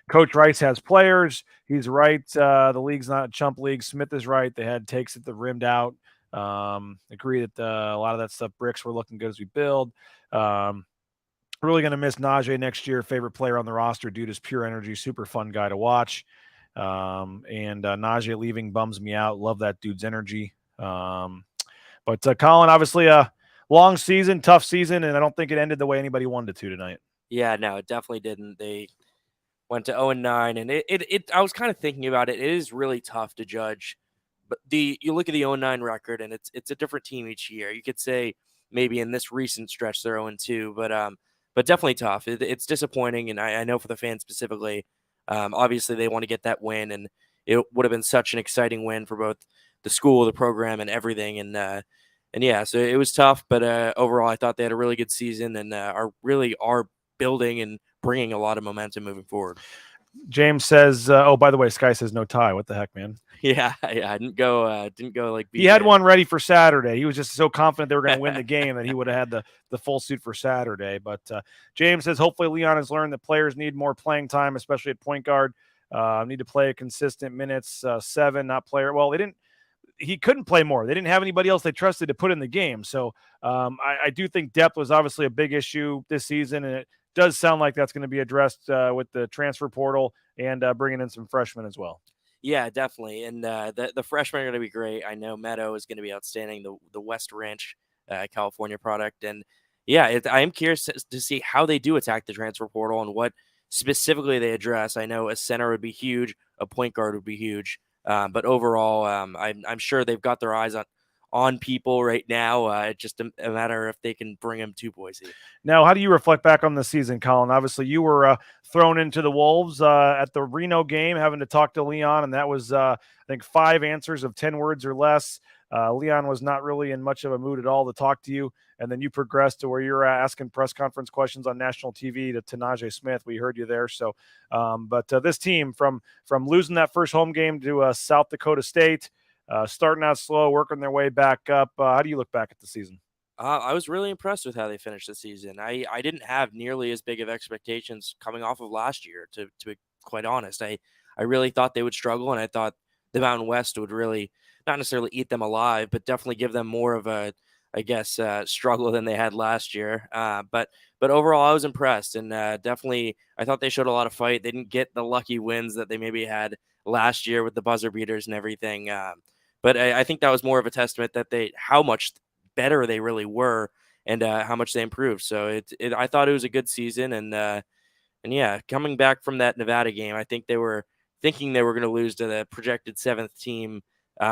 Coach Rice has players. He's right. The league's not a chump league. Smith is right. They had takes at the rimmed out. Agree that a lot of that stuff, bricks were looking good as we build. Really going to miss Najee next year. Favorite player on the roster. Dude is pure energy. Super fun guy to watch. And Najee leaving bums me out. Love that dude's energy. But Colin, obviously a long season, tough season, and I don't think it ended the way anybody wanted it to tonight. Yeah, no, it definitely didn't. They went to 0-9, and I was kind of thinking about it. It is really tough to judge. But you look at the 0-9 record, and it's a different team each year. You could say maybe in this recent stretch they're 0-2, but definitely tough. It's disappointing, and I know for the fans specifically, Obviously, they want to get that win, and it would have been such an exciting win for both the school, the program, and everything. And yeah, so it was tough, but overall, I thought they had a really good season and are building and bringing a lot of momentum moving forward. James says, "Oh, by the way, Sky says no tie. What the heck, man?" Yeah, I didn't go like he had one ready for Saturday. He was just so confident they were going to win the game that he would have had the full suit for Saturday. But James says, hopefully Leon has learned that players need more playing time, especially at point guard. Need to play a consistent minutes, 7, not player. Well, he couldn't play more. They didn't have anybody else they trusted to put in the game. So I do think depth was obviously a big issue this season, and it does sound like that's going to be addressed with the transfer portal and bringing in some freshmen as well. Yeah, definitely. And the freshmen are going to be great. I know Meadow is going to be outstanding, the West Ranch California product. And yeah, I am curious to see how they do attack the transfer portal and what specifically they address. I know a center would be huge, a point guard would be huge. But overall, I'm sure they've got their eyes on people right now. It's just a matter if they can bring them to Boise. Now, how do you reflect back on the season, Colin? Obviously, you were thrown into the Wolves at the Reno game, having to talk to Leon, and that was, I think, 5 answers of 10 words or less. Leon was not really in much of a mood at all to talk to you, and then you progressed to where you're asking press conference questions on national TV to Najee Smith. We heard you there. So, but this team, from losing that first home game to South Dakota State, starting out slow, working their way back up. How do you look back at the season? I was really impressed with how they finished the season. I didn't have nearly as big of expectations coming off of last year, to be quite honest. I really thought they would struggle, and I thought the Mountain West would really not necessarily eat them alive, but definitely give them more of a, I guess, struggle than they had last year. But overall, I was impressed, and definitely I thought they showed a lot of fight. They didn't get the lucky wins that they maybe had last year with the buzzer beaters and everything. But I think that was more of a testament that how much better they really were and how much they improved. So I thought it was a good season. And yeah, coming back from that Nevada game, I think they were thinking they were going to lose to the projected 7th team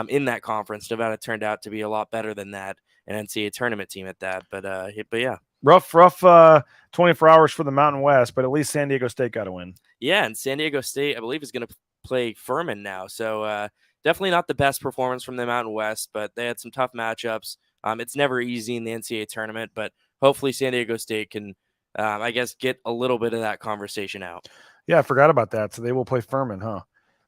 in that conference. Nevada turned out to be a lot better than that, an NCAA tournament team at that. But yeah. Rough 24 hours for the Mountain West, but at least San Diego State got a win. Yeah, and San Diego State, I believe, is going to play Furman now. So definitely not the best performance from the Mountain West, but they had some tough matchups. It's never easy in the NCAA tournament, but hopefully San Diego State can, I guess, get a little bit of that conversation out. Yeah, I forgot about that. So they will play Furman, huh?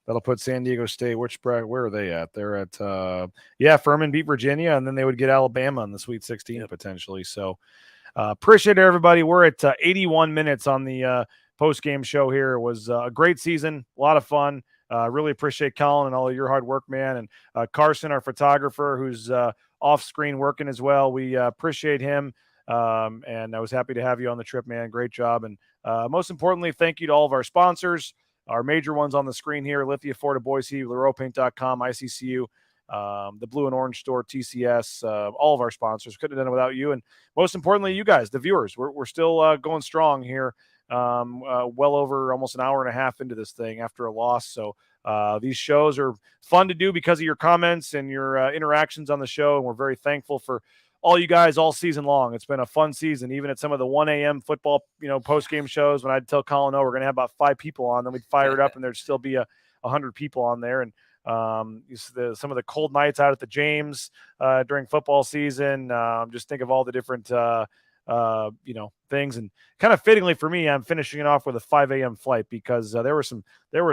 That'll put San Diego State. Where are they at? They're at Furman beat Virginia, and then they would get Alabama in the Sweet 16 potentially. So appreciate it, everybody. We're at 81 minutes on the post-game show here. It was a great season, a lot of fun. Really appreciate Colin and all of your hard work, man. And Carson, our photographer, who's off screen working as well. We appreciate him. And I was happy to have you on the trip, man. Great job. And most importantly, thank you to all of our sponsors, our major ones on the screen here: Lithia, Ford of Boise, LaRoePaint.com, ICCU, the Blue and Orange Store, TCS, all of our sponsors. Couldn't have done it without you. And most importantly, you guys, the viewers. We're still going strong here. Well over almost an hour and a half into this thing after a loss. So these shows are fun to do because of your comments and your interactions on the show. And we're very thankful for all you guys all season long. It's been a fun season, even at some of the 1 a.m. football, post-game shows when I'd tell Colin, we're going to have about 5 people on, then we'd fire it up and there'd still be 100 people on there. And some of the cold nights out at the James during football season, just think of all the different things. And kind of fittingly for me, I'm finishing it off with a 5 a.m. flight because there were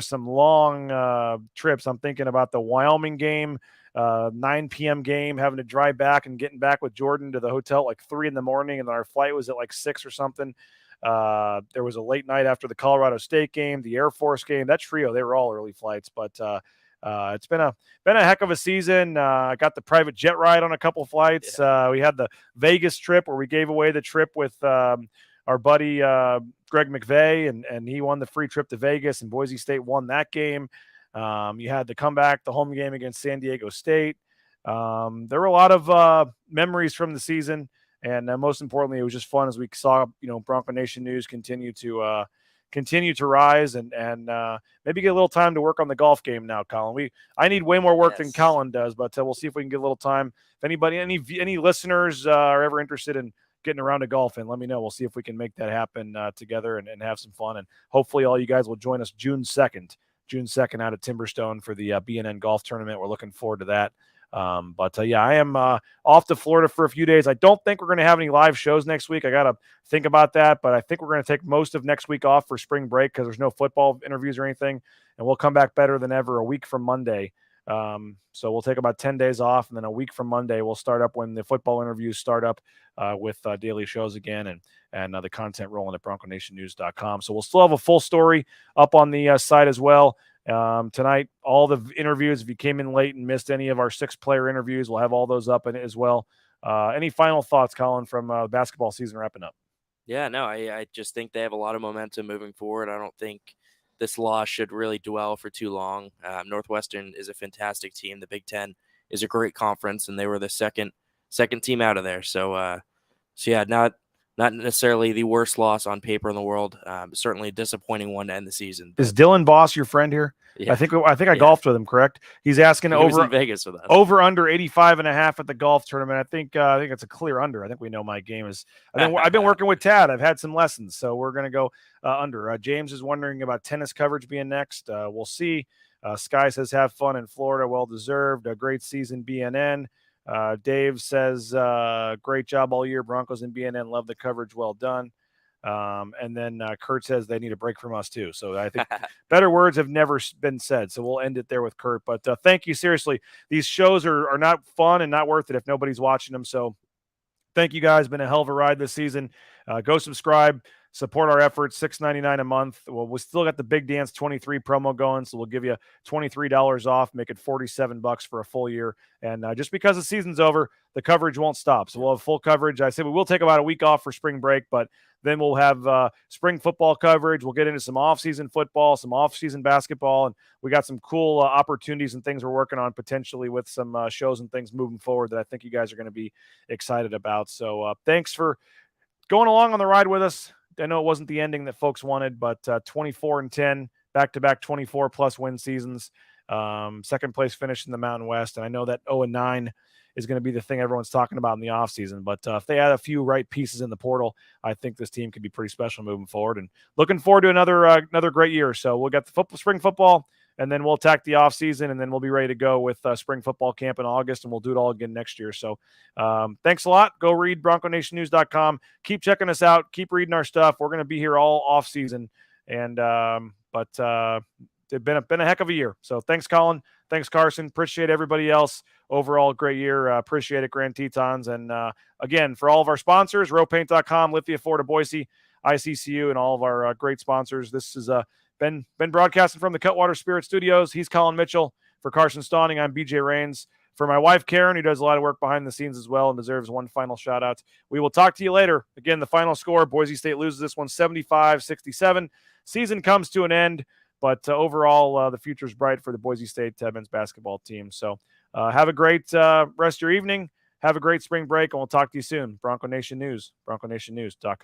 some long trips. I'm thinking about the Wyoming game, 9 p.m. game, having to drive back and getting back with Jordan to the hotel at like 3 in the morning, and then our flight was at like 6 or something. There was a late night after the Colorado State game, the Air Force game. That trio, they were all early flights, but it's been a heck of a season. I got the private jet ride on a couple flights. We had the Vegas trip where we gave away the trip with our buddy Greg McVeigh, and he won the free trip to Vegas, and Boise State won that game. You had the comeback, the home game against San Diego State. There were a lot of memories from the season, and most importantly, it was just fun as we saw Bronco Nation News continue to rise and maybe get a little time to work on the golf game now, Colin. I need way more work than Colin does, but we'll see if we can get a little time. If anybody, any listeners are ever interested in getting around to golfing, let me know. We'll see if we can make that happen together and have some fun. And hopefully all you guys will join us June 2nd out of Timberstone for the BNN golf tournament. We're looking forward to that. Yeah, I am off to Florida for a few days. I don't think we're going to have any live shows next week. I got to think about that, but I think we're going to take most of next week off for spring break because there's no football interviews or anything, and we'll come back better than ever a week from Monday. So we'll take about 10 days off, and then a week from Monday we'll start up when the football interviews start up with daily shows again and the content rolling at BroncoNationNews.com. So we'll still have a full story up on the site as well. Tonight, all the interviews, if you came in late and missed any of our 6-player interviews, we'll have all those up in it as well. Any final thoughts, Colin, from basketball season wrapping up? Yeah, no, I just think they have a lot of momentum moving forward. I don't think this loss should really dwell for too long. Northwestern is a fantastic team. The Big Ten is a great conference, and they were the second team out of there. So yeah, not necessarily the worst loss on paper in the world. Certainly a disappointing one to end the season. Is Dylan Boss your friend here? Yeah. I think I golfed with him, correct? He's asking He was in Vegas with us. over under 85.5 at the golf tournament. I think it's a clear under. I think we know my game is. I've been working with Tad. I've had some lessons, so we're going to go under. James is wondering about tennis coverage being next. We'll see. Sky says have fun in Florida, well deserved. A great season, BNN. Dave says great job all year. Broncos and BNN love the coverage. Well done. And then Kurt says they need a break from us too. So I think better words have never been said. So we'll end it there with Kurt. But thank you. Seriously, these shows are not fun and not worth it if nobody's watching them. So thank you guys. Been a hell of a ride this season. Go subscribe. Support our efforts, $6.99 a month. Well, we still got the Big Dance 23 promo going, so we'll give you $23 off, make it $47 for a full year. And just because the season's over, the coverage won't stop. So we'll have full coverage. I said we will take about a week off for spring break, but then we'll have spring football coverage. We'll get into some off-season football, some off-season basketball, and we got some cool opportunities and things we're working on potentially with some shows and things moving forward that I think you guys are going to be excited about. So thanks for going along on the ride with us. I know it wasn't the ending that folks wanted, but 24-10, back-to-back 24-plus win seasons, second place finish in the Mountain West, and I know that 0-9 is going to be the thing everyone's talking about in the offseason, but if they add a few right pieces in the portal, I think this team could be pretty special moving forward, and looking forward to another great year. So we'll get the spring football, and then we'll attack the offseason, and then we'll be ready to go with spring football camp in August, and we'll do it all again next year. So thanks a lot. Go read BroncoNationNews.com. Keep checking us out. Keep reading our stuff. We're going to be here all offseason. And it's been a heck of a year. So thanks, Colin. Thanks, Carson. Appreciate everybody else. Overall, great year. Appreciate it, Grand Tetons. And again, for all of our sponsors, rowpaint.com, Lithia, Florida, Boise, ICCU, and all of our great sponsors. This is been broadcasting from the Cutwater Spirit Studios. He's Colin Mitchell. For Carson Stawning, I'm BJ Rains. For my wife, Karen, who does a lot of work behind the scenes as well and deserves one final shout-out. We will talk to you later. Again, the final score, Boise State loses this one 75-67. Season comes to an end, but overall, the future is bright for the Boise State men's basketball team. So have a great rest of your evening. Have a great spring break, and we'll talk to you soon. Bronco Nation News, BroncoNationNews.com.